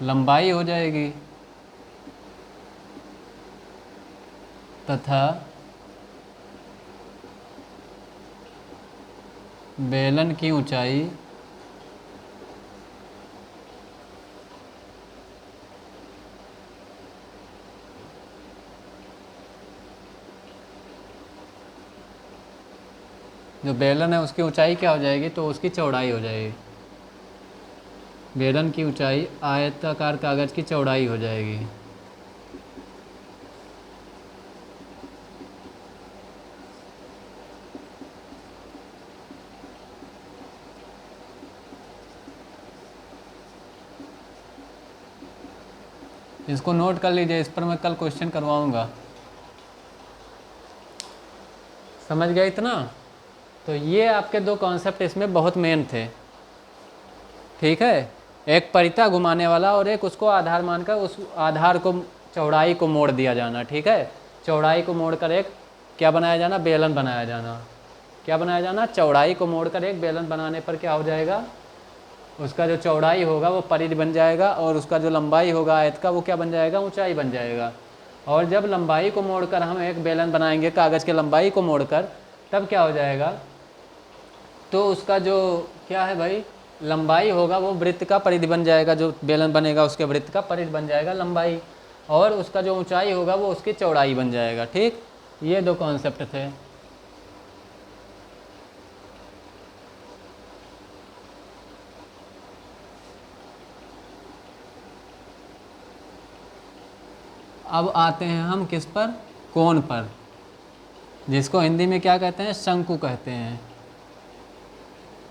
लंबाई हो जाएगी तथा बेलन की ऊंचाई जो बेलन है उसकी ऊंचाई क्या हो जाएगी? तो उसकी चौड़ाई हो जाएगी। बेलन की ऊंचाई आयताकार कागज की चौड़ाई हो जाएगी। इसको नोट कर लीजिए, इस पर मैं कल क्वेश्चन करवाऊंगा। समझ गए इतना? तो ये आपके दो कॉन्सेप्ट इसमें बहुत मेन थे, ठीक है। एक परिता घुमाने वाला और एक उसको आधार मानकर उस आधार को चौड़ाई को मोड़ दिया जाना, ठीक है। चौड़ाई को मोड़कर एक क्या बनाया जाना? बेलन बनाया जाना। क्या बनाया जाना? चौड़ाई को मोड़कर एक बेलन बनाने पर क्या हो जाएगा? उसका जो चौड़ाई होगा वो परिधि बन जाएगा और उसका जो लंबाई होगा आयत का वो क्या बन जाएगा? ऊंचाई बन जाएगा। और जब लंबाई को मोड़कर हम एक बेलन बनाएंगे कागज़ के लंबाई को मोड़कर, तब क्या हो जाएगा? तो उसका जो क्या है भाई, लंबाई होगा वो वृत्त का परिधि बन जाएगा। जो बेलन बनेगा उसके वृत्त का परिधि बन जाएगा लंबाई, और उसका जो ऊंचाई होगा वो उसकी चौड़ाई बन जाएगा, ठीक। ये दो कॉन्सेप्ट थे। अब आते हैं हम किस पर? कोण पर, जिसको हिंदी में क्या कहते हैं? शंकु कहते हैं।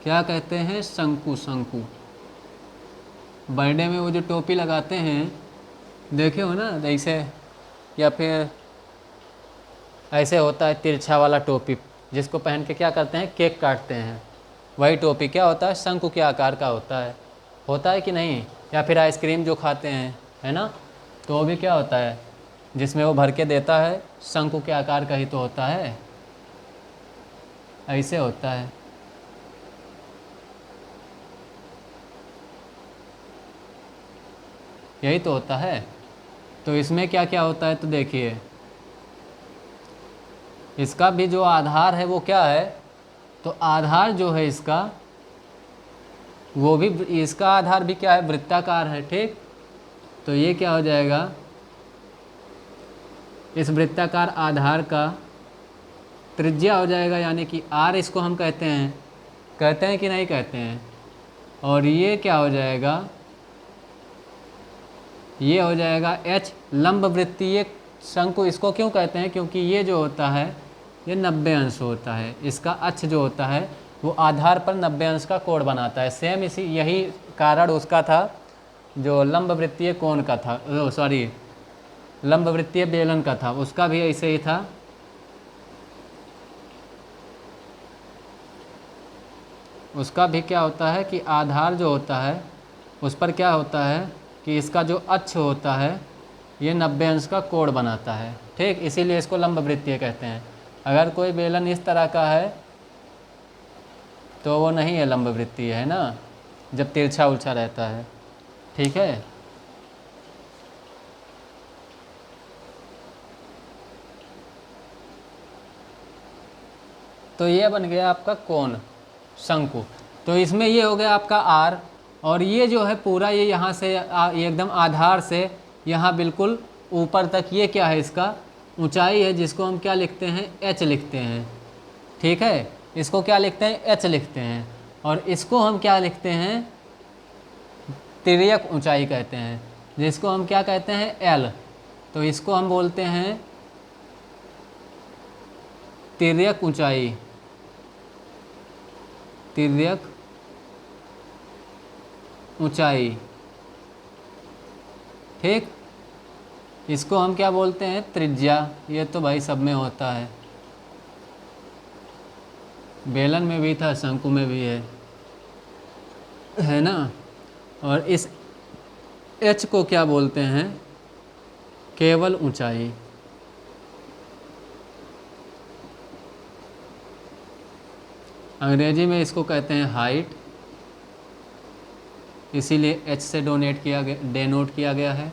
क्या कहते हैं? शंकु। शंकु बर्थडे में वो जो टोपी लगाते हैं, देखे हो ना, ऐसे या फिर ऐसे होता है तिरछा वाला टोपी, जिसको पहन के क्या करते हैं? केक काटते हैं। वही टोपी क्या होता है? शंकु के आकार का होता है कि नहीं? या फिर आइसक्रीम जो खाते हैं, है ना, तो वो भी क्या होता है? जिसमें वो भर के देता है शंकु के आकार का ही तो होता है, ऐसे होता है। यही तो होता है। तो इसमें क्या क्या होता है? तो देखिए, इसका भी जो आधार है वो क्या है? तो आधार जो है इसका, वो भी, इसका आधार भी क्या है? वृत्ताकार है, ठीक। तो ये क्या हो जाएगा? इस वृत्ताकार आधार का त्रिज्या हो जाएगा, यानी कि r इसको हम कहते हैं कि नहीं कहते हैं। और ये क्या हो जाएगा? ये हो जाएगा h लंब वृत्तीय शंकु। इसको क्यों कहते हैं? क्योंकि ये जो होता है ये 90 अंश होता है। इसका अक्ष जो होता है वो आधार पर 90 अंश का कोण बनाता है। सेम यही कारण उसका था जो लंब वृत्तीय कोण का था, सॉरी लंब वृत्तीय बेलन का था, उसका भी ऐसे ही था। उसका भी क्या होता है कि आधार जो होता है उस पर क्या होता है कि इसका जो अक्ष होता है ये 90 अंश का कोण बनाता है, ठीक। इसीलिए इसको लंब वृत्तीय कहते हैं। अगर कोई बेलन इस तरह का है तो वो नहीं है लंब वृत्तीय, है ना, जब तिरछा उलछा रहता है, ठीक है। तो ये बन गया आपका कोण, शंकु। तो इसमें ये हो गया आपका आर, और ये जो है पूरा ये यहाँ से एकदम आधार से यहाँ बिल्कुल ऊपर तक ये क्या है? इसका ऊंचाई है, जिसको हम क्या लिखते हैं? एच लिखते हैं, ठीक है। इसको क्या लिखते हैं, एच लिखते हैं, और इसको हम क्या लिखते हैं, तिर्यक ऊंचाई कहते हैं, जिसको हम क्या कहते हैं, एल। तो इसको हम बोलते हैं तिर्यक ऊंचाई, तिर्यक ऊंचाई, ठीक। इसको हम क्या बोलते हैं, त्रिज्या। ये तो भाई सब में होता बेलन में भी था, शंकु में भी है ना। और इस एच को क्या बोलते हैं, केवल ऊंचाई। अंग्रेजी में इसको कहते हैं हाइट, इसीलिए एच से डेनोट किया गया है।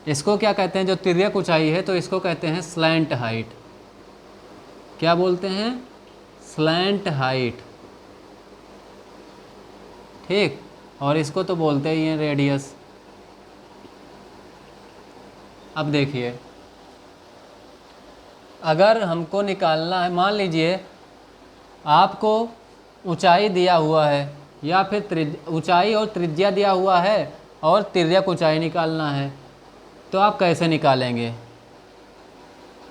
इसको क्या कहते हैं, जो तिर्यक ऊंचाई है तो इसको कहते हैं स्लैंट हाइट। क्या बोलते हैं, स्लैंट हाइट, ठीक। और इसको तो बोलते ही हैं रेडियस। अब देखिए, अगर हमको निकालना है, मान लीजिए आपको ऊंचाई दिया हुआ है या फिर ऊंचाई और त्रिज्या दिया हुआ है और तिर्यक ऊंचाई निकालना है, तो आप कैसे निकालेंगे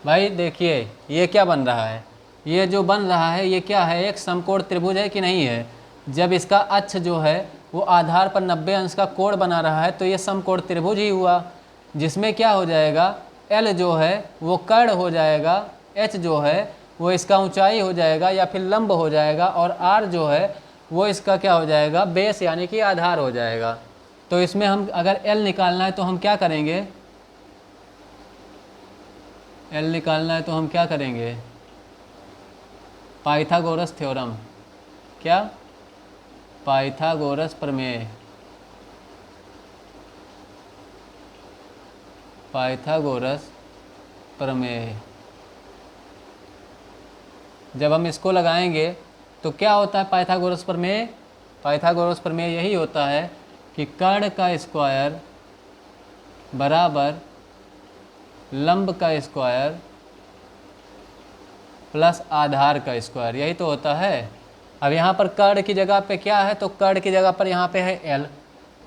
भाई। देखिए ये क्या बन रहा है, ये जो बन रहा है ये क्या है, एक समकोण त्रिभुज है कि नहीं है। जब इसका अक्ष जो है वो आधार पर 90 अंश का कोण बना रहा है तो ये समकोण त्रिभुज ही हुआ, जिसमें क्या हो जाएगा, एल जो है वो कर्ण हो जाएगा, एच जो है वो इसका ऊंचाई हो जाएगा या फिर लंब हो जाएगा, और आर जो है वो इसका क्या हो जाएगा, बेस यानी कि आधार हो जाएगा। तो इसमें हम अगर एल निकालना है तो हम क्या करेंगे, एल निकालना है तो हम क्या करेंगे, पाइथागोरस थ्योरम। क्या, पाइथागोरस प्रमेय, पाइथागोरस प्रमेय। जब हम इसको लगाएंगे तो क्या होता है पाइथागोरस प्रमेय, पाइथागोरस प्रमेय यही होता है कि कर्ण का स्क्वायर बराबर लंब का स्क्वायर प्लस आधार का स्क्वायर, यही तो होता है। अब यहाँ पर कर्ण की जगह पे क्या है, तो कर्ण की जगह पर यहाँ पे है एल,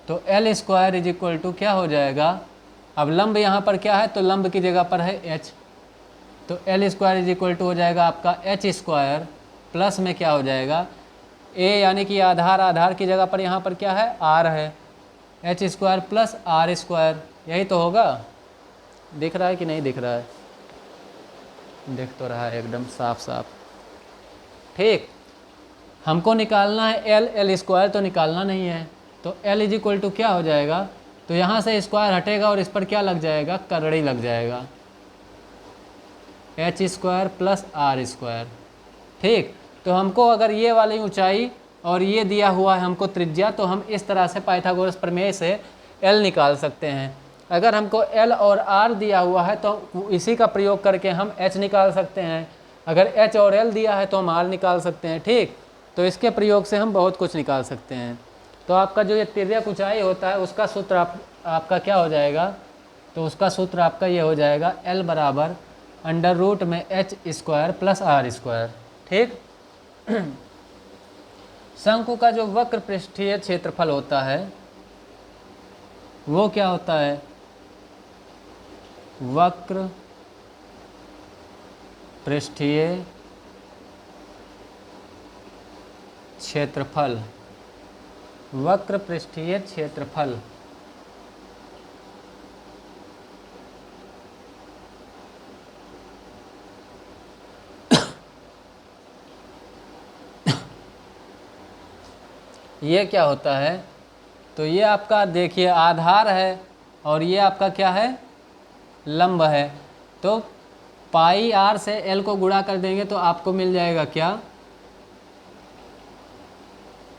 तो L square is equal to क्या हो जाएगा, अब लंब यहाँ पर क्या है, तो लंब की जगह पर है एच, तो L square is equal to हो जाएगा आपका एच स्क्वायर प्लस में क्या हो जाएगा, ए यानी कि आधार, आधार की जगह पर यहाँ पर क्या है, आर है, H square plus R square, यही तो होगा। दिख रहा है कि नहीं दिख रहा है, दिख तो रहा है एकदम साफ साफ, ठीक। हमको निकालना है एल, एल स्क्वायर तो निकालना नहीं है, तो एल इज इक्वल टू क्या हो जाएगा, तो यहाँ से स्क्वायर हटेगा और इस पर क्या लग जाएगा, करड़ी लग जाएगा, H square plus R square, ठीक। तो हमको अगर ये वाली ऊंचाई और ये दिया हुआ है हमको त्रिज्या, तो हम इस तरह से पाइथागोरस प्रमेय से एल निकाल सकते हैं। अगर हमको एल और आर दिया हुआ है तो इसी का प्रयोग करके हम एच निकाल सकते हैं, अगर एच और एल दिया है तो हम आर निकाल सकते हैं, ठीक। तो इसके प्रयोग से हम बहुत कुछ निकाल सकते हैं। तो आपका जो ये तिर्यक ऊंचाई होता है उसका सूत्र आपका क्या हो जाएगा, तो उसका सूत्र आपका ये हो जाएगा, एल बराबर अंडर रूट में H square plus R square, ठीक। शंकु का जो वक्र पृष्ठीय क्षेत्रफल होता है वो क्या होता है, वक्र पृष्ठीय क्षेत्रफल, वक्र पृष्ठीय क्षेत्रफल, ये क्या होता है, तो ये आपका देखिए आधार है और ये आपका क्या है, लंब है। तो पाई आर से एल को गुणा कर देंगे तो आपको मिल जाएगा क्या,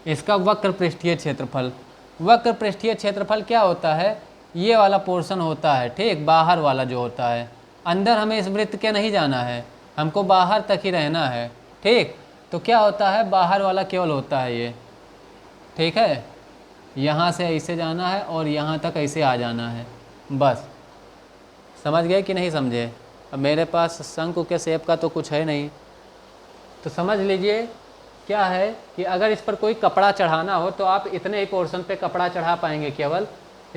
इसका वक्र पृष्ठीय क्षेत्रफल। वक्र पृष्ठीय क्षेत्रफल क्या होता है, ये वाला पोर्शन होता है, ठीक, बाहर वाला जो होता है। अंदर हमें इस वृत्त के नहीं जाना है, हमको बाहर तक ही रहना है, ठीक। तो क्या होता है, बाहर वाला केवल होता है ये, ठीक है, यहाँ से ऐसे जाना है और यहाँ तक ऐसे आ जाना है, बस। समझ गए कि नहीं समझे। अब मेरे पास शंकु के शेप का तो कुछ है नहीं, तो समझ लीजिए क्या है कि अगर इस पर कोई कपड़ा चढ़ाना हो तो आप इतने ही पोर्शन पे कपड़ा चढ़ा पाएंगे, केवल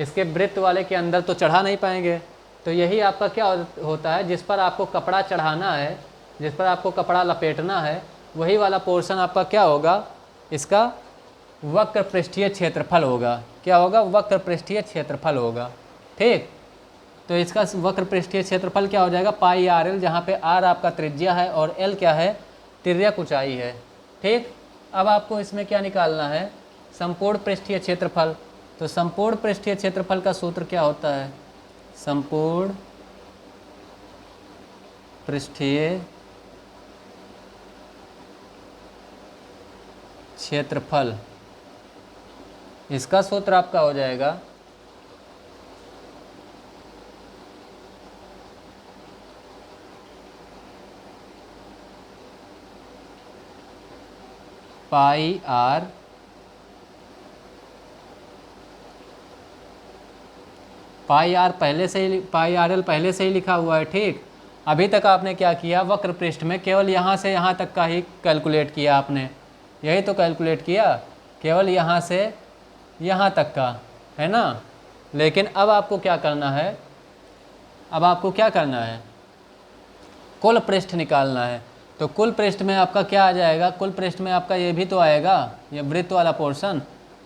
इसके वृत्त वाले के अंदर तो चढ़ा नहीं पाएंगे। तो यही आपका क्या होता है, जिस पर आपको कपड़ा चढ़ाना है, जिस पर आपको कपड़ा लपेटना है, वही वाला पोर्शन आपका क्या होगा, इसका वक्र पृष्ठीय क्षेत्रफल होगा। क्या होगा, वक्र पृष्ठीय क्षेत्रफल होगा। ठीक, तो इसका वक्र पृष्ठीय क्षेत्रफल क्या हो जाएगा, पाई आर एल, जहाँ पे आर आपका त्रिज्या है और एल क्या है, तिर्यक ऊंचाई है। ठीक, अब आपको इसमें क्या निकालना है, संपूर्ण पृष्ठीय क्षेत्रफल। तो संपूर्ण पृष्ठीय क्षेत्रफल का सूत्र क्या होता है, संपूर्ण पृष्ठीय क्षेत्रफल, इसका सूत्र आपका हो जाएगा पाई आर पहले से ही, पाई आर एल पहले से ही लिखा हुआ है। ठीक, अभी तक आपने क्या किया, वक्र पृष्ठ में केवल यहाँ से यहाँ तक का ही कैलकुलेट किया आपने, यही तो कैलकुलेट किया, केवल यहाँ से यहाँ तक का, है ना। लेकिन अब आपको क्या करना है, अब आपको क्या करना है, कुल पृष्ठ निकालना है। तो कुल पृष्ठ में आपका क्या आ जाएगा, कुल पृष्ठ में आपका ये भी तो आएगा, ये वृत्त वाला पोर्शन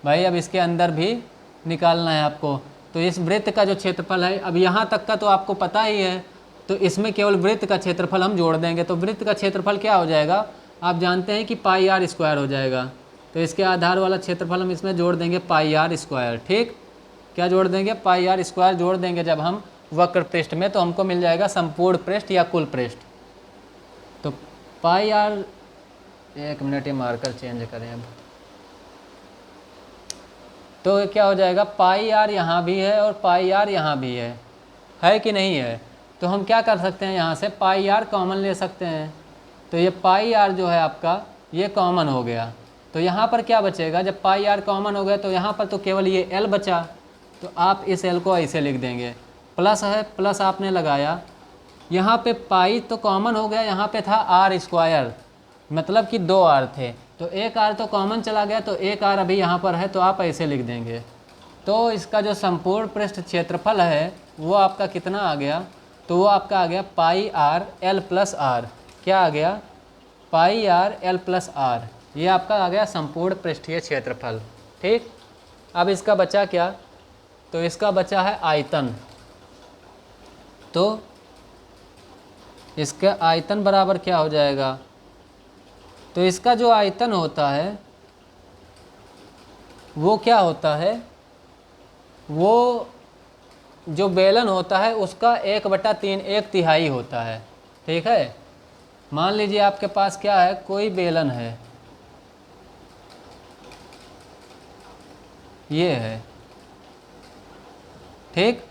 भाई, अब इसके अंदर भी निकालना है आपको। तो इस वृत्त का जो क्षेत्रफल है, अब यहाँ तक का तो आपको पता ही है, तो इसमें केवल वृत्त का क्षेत्रफल हम जोड़ देंगे। तो वृत्त का क्षेत्रफल क्या हो जाएगा, आप जानते हैं कि पाई आर स्क्वायर हो जाएगा। तो इसके आधार वाला क्षेत्रफल हम इसमें जोड़ देंगे पाई आर स्क्वायर। ठीक, क्या जोड़ देंगे, पाई आर स्क्वायर जोड़ देंगे जब हम वक्र पृष्ठ में, तो हमको मिल जाएगा संपूर्ण पृष्ठ या कुल पृष्ठ। तो पाई आर, एक मिनट ये मार्कर चेंज करें अब, तो क्या हो जाएगा, पाई आर यहाँ भी है और पाई आर यहाँ भी है कि नहीं है। तो हम क्या कर सकते हैं, यहाँ से पाई आर कॉमन ले सकते हैं। तो ये पाई आर जो है आपका, ये कॉमन हो गया। तो यहाँ पर क्या बचेगा, जब पाई आर कॉमन हो गया तो यहाँ पर तो केवल ये एल बचा। तो आप इस एल को ऐसे लिख देंगे, प्लस है, प्लस आपने लगाया, यहाँ पे पाई तो कॉमन हो गया, यहाँ पे था आर स्क्वायर, मतलब कि 2 आर थे, तो एक आर तो कॉमन चला गया, तो एक आर अभी यहाँ पर है, तो आप ऐसे लिख देंगे। तो इसका जो संपूर्ण पृष्ठ क्षेत्रफल है वो आपका कितना आ गया, तो वो आपका आ गया पाई आर एल प्लस आर। क्या आ गया, पाई आर एल प्लस आर, ये आपका आ गया संपूर्ण पृष्ठीय क्षेत्रफल। ठीक, अब इसका बचा क्या, तो इसका बचा है आयतन। तो इसका आयतन बराबर क्या हो जाएगा, तो इसका जो आयतन होता है वो क्या होता है, वो जो बेलन होता है उसका 1/3, 1/3 होता है। ठीक है, मान लीजिए आपके पास क्या है, कोई बेलन है, ये है। ठीक,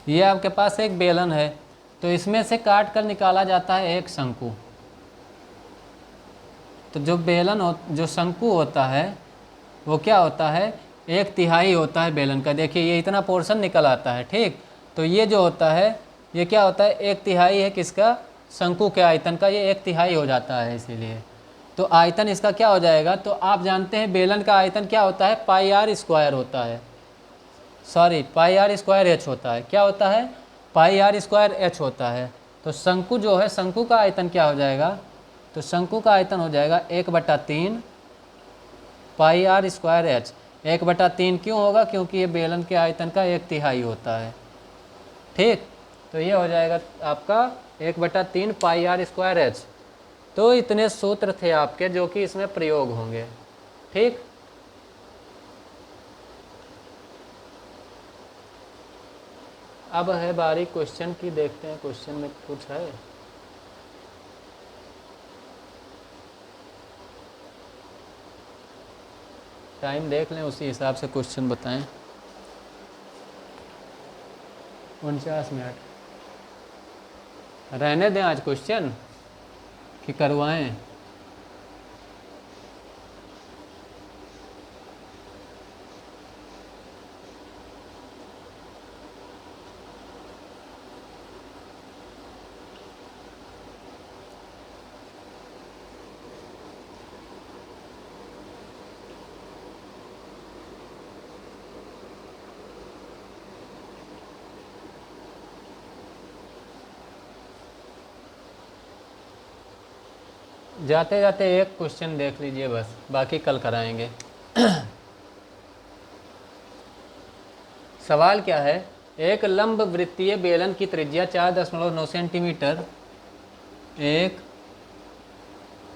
ये आपके पास एक बेलन है, तो इसमें से काट कर निकाला जाता है एक शंकु। तो जो बेलन जो शंकु होता है वो क्या होता है, 1/3 होता है बेलन का। देखिए ये इतना पोर्शन निकल आता है। ठीक, तो ये जो होता है ये क्या होता है, 1/3 है किसका, शंकु के आयतन का, ये 1/3 हो जाता है इसीलिए। तो आयतन इसका क्या हो जाएगा, तो आप जानते हैं बेलन का आयतन क्या होता है, पाई आर स्क्वायर होता है, sorry pi R square H होता है। क्या होता है, पाई आर स्क्वायर एच होता है। तो शंकु जो है, शंकु का आयतन क्या हो जाएगा, तो शंकु का आयतन हो जाएगा 1/3 पाई आर स्क्वायर एच। 1/3 क्यों होगा, क्योंकि ये बेलन के आयतन का 1/3 होता है। ठीक, तो ये हो जाएगा आपका 1/3 पाई आर स्क्वायर एच। तो इतने सूत्र थे आपके जो कि इसमें प्रयोग होंगे। ठीक, अब है बारी क्वेश्चन की, देखते हैं क्वेश्चन में कुछ है। टाइम देख लें, उसी हिसाब से क्वेश्चन बताएं। 49 मिनट रहने दें आज क्वेश्चन कि करवाएं। जाते जाते एक क्वेश्चन देख लीजिए बस, बाकी कल कराएंगे। सवाल क्या है, एक लंब वृत्तीय बेलन की त्रिज्या 4.9 सेंटीमीटर, एक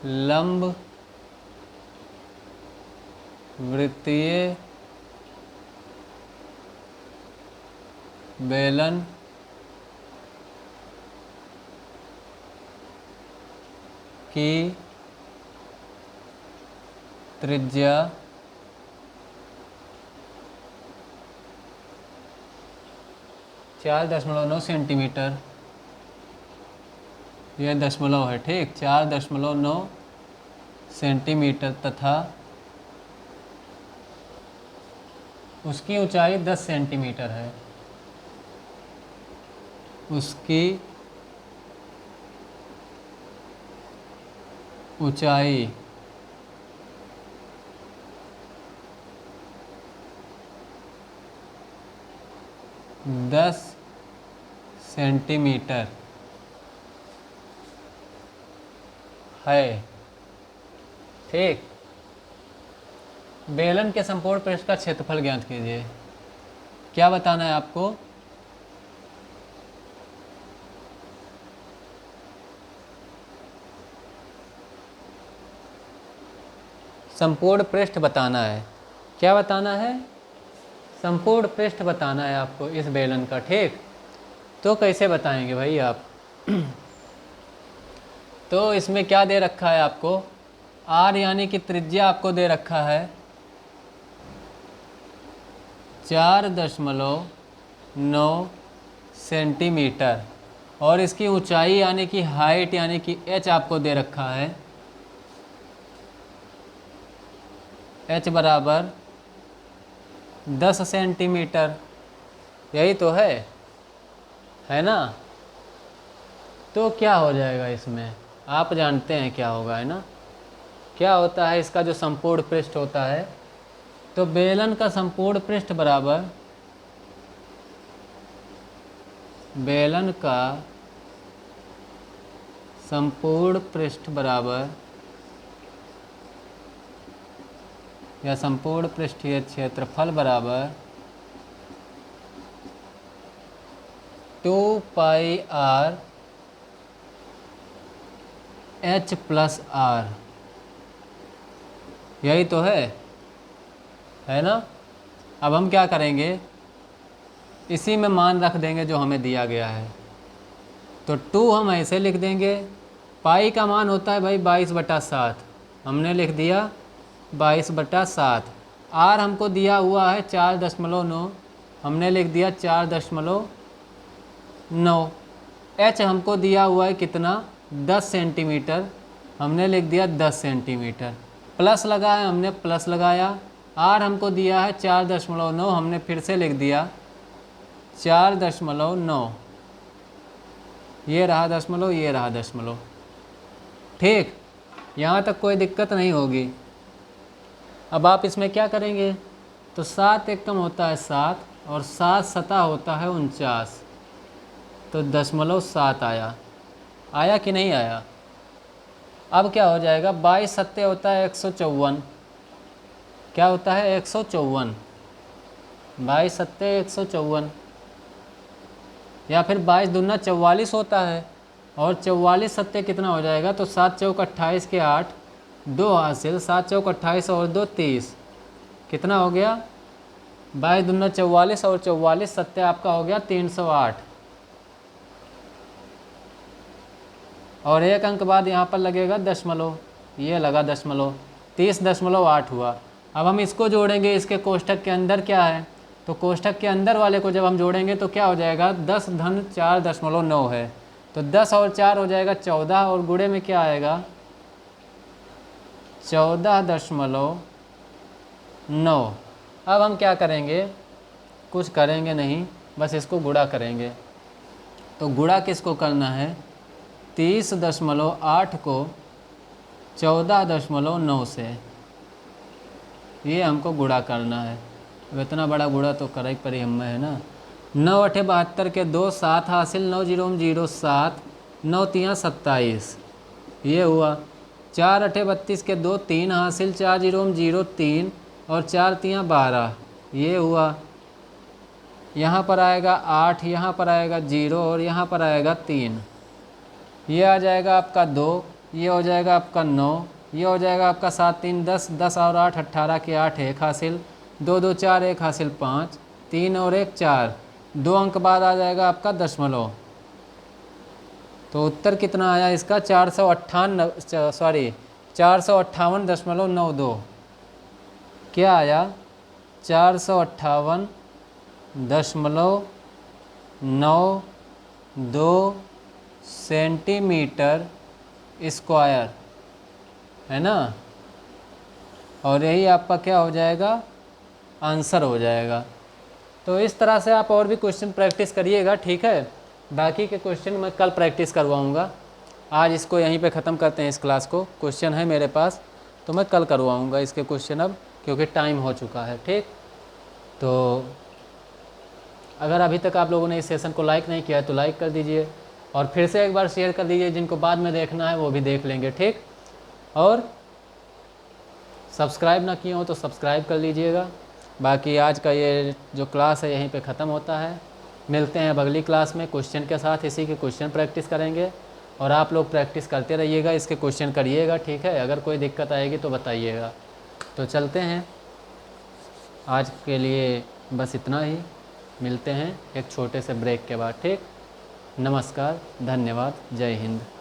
लंब वृत्तीय बेलन की त्रिज्या 4.9 सेंटीमीटर, यह दशमलव है, ठीक, 4.9 सेंटीमीटर तथा उसकी ऊंचाई 10 सेंटीमीटर है। उसकी ऊंचाई 10 सेंटीमीटर है, ठीक। बेलन के संपूर्ण पृष्ठ का क्षेत्रफल ज्ञात कीजिए। क्या बताना है आपको? संपूर्ण पृष्ठ बताना है। क्या बताना है? संपूर्ण पृष्ठ बताना है आपको इस बेलन का, ठीक। तो कैसे बताएंगे भाई आप? तो इसमें क्या दे रखा है आपको? आर यानी कि त्रिज्या आपको दे रखा है 4.9 सेंटीमीटर और इसकी ऊंचाई यानी कि हाइट यानी कि एच आपको दे रखा है, एच बराबर 10 सेंटीमीटर। यही तो है ना? तो क्या हो जाएगा इसमें? आप जानते हैं क्या होगा, है ना? क्या होता है इसका जो संपूर्ण पृष्ठ होता है, तो बेलन का संपूर्ण पृष्ठ बराबर बेलन का संपूर्ण पृष्ठ बराबर या संपूर्ण पृष्ठीय क्षेत्रफल बराबर 2 पाई आर एच प्लस आर। यही तो है ना? अब हम क्या करेंगे, इसी में मान रख देंगे जो हमें दिया गया है। तो 2 हम ऐसे लिख देंगे, पाई का मान होता है भाई 22/7, हमने लिख दिया 22/7। आर हमको दिया हुआ है 4.9, हमने लिख दिया 4.9। एच हमको दिया हुआ है कितना? 10 सेंटीमीटर, हमने लिख दिया 10 सेंटीमीटर। प्लस लगा है, हमने प्लस लगाया। आर हमको दिया है 4.9, हमने फिर से लिख दिया 4.9। ये रहा दशमलव, ये रहा दशमलव, ठीक। यहाँ तक कोई दिक्कत नहीं होगी। अब आप इसमें क्या करेंगे, तो 7 एकम होता है 7 और 7 सतह होता है 49, तो 0.7 आया कि नहीं आया? अब क्या हो जाएगा, 22 सत्ते होता है 154, क्या होता है 154, 22 सत्ते 154, या फिर 22 दूना 44 होता है और 44 सत्ते कितना हो जाएगा, तो 7 चौक 28 के 8, 2 हासिल, 7 चौक 28 और 2 30, कितना हो गया 22 दूना 44 और 44 सत्ते आपका हो गया 308। और एक अंक बाद यहाँ पर लगेगा दशमलव, ये लगा दशमलव, 30.8 हुआ। अब हम इसको जोड़ेंगे, इसके कोष्ठक के अंदर क्या है, तो कोष्ठक के अंदर वाले को जब हम जोड़ेंगे तो क्या हो जाएगा, 10 धन 4.9 है, तो 10 और 4 हो जाएगा 14 और गुणे में क्या आएगा 14.9। अब हम क्या करेंगे, कुछ करेंगे नहीं, बस इसको गुणा करेंगे। तो गुणा किसको करना है, 30.8 को 14.9 से, ये हमको गुणा करना है। अब इतना बड़ा गुणा तो कर ही पड़ी हमें, है ना। 9 8 72 के 2, 7 हासिल, 9 0 0 7, 9 3 27, ये हुआ। 4 अठे 32 के 2 3 हासिल, 4 जीरो में 0 3 और 4 तियाँ 12, ये हुआ। यहाँ पर आएगा 8, यहाँ पर आएगा 0 और यहाँ पर आएगा 3, ये आ जाएगा आपका 2, ये हो जाएगा आपका 9, ये हो जाएगा आपका 7 3 10, 10 और 8 18 के 8 1 हासिल, 2 2 4 1 हासिल 5, 3 और 1 4, 2 अंक बाद आ जाएगा आपका दशमलव। तो उत्तर कितना आया इसका 458.92। क्या आया 458.92 सेंटीमीटर स्क्वायर, है ना। और यही आपका क्या हो जाएगा, आंसर हो जाएगा। तो इस तरह से आप और भी क्वेश्चन प्रैक्टिस करिएगा, ठीक है। बाकी के क्वेश्चन मैं कल प्रैक्टिस करवाऊँगा। आज इसको यहीं पे ख़त्म करते हैं इस क्लास को। क्वेश्चन है मेरे पास तो मैं कल करवाऊँगा इसके क्वेश्चन अब, क्योंकि टाइम हो चुका है, ठीक। तो अगर अभी तक आप लोगों ने इस सेशन को लाइक नहीं किया है तो लाइक कर दीजिए, और फिर से एक बार शेयर कर दीजिए, जिनको बाद में देखना है वो भी देख लेंगे, ठीक। और सब्सक्राइब ना किए हो तो सब्सक्राइब कर लीजिएगा। बाकी आज का ये जो क्लास है यहीं पे ख़त्म होता है। मिलते हैं अब अगली क्लास में क्वेश्चन के साथ, इसी के क्वेश्चन प्रैक्टिस करेंगे। और आप लोग प्रैक्टिस करते रहिएगा, इसके क्वेश्चन करिएगा, ठीक है। अगर कोई दिक्कत आएगी तो बताइएगा। तो चलते हैं, आज के लिए बस इतना ही। मिलते हैं एक छोटे से ब्रेक के बाद, ठीक। नमस्कार, धन्यवाद, जय हिंद।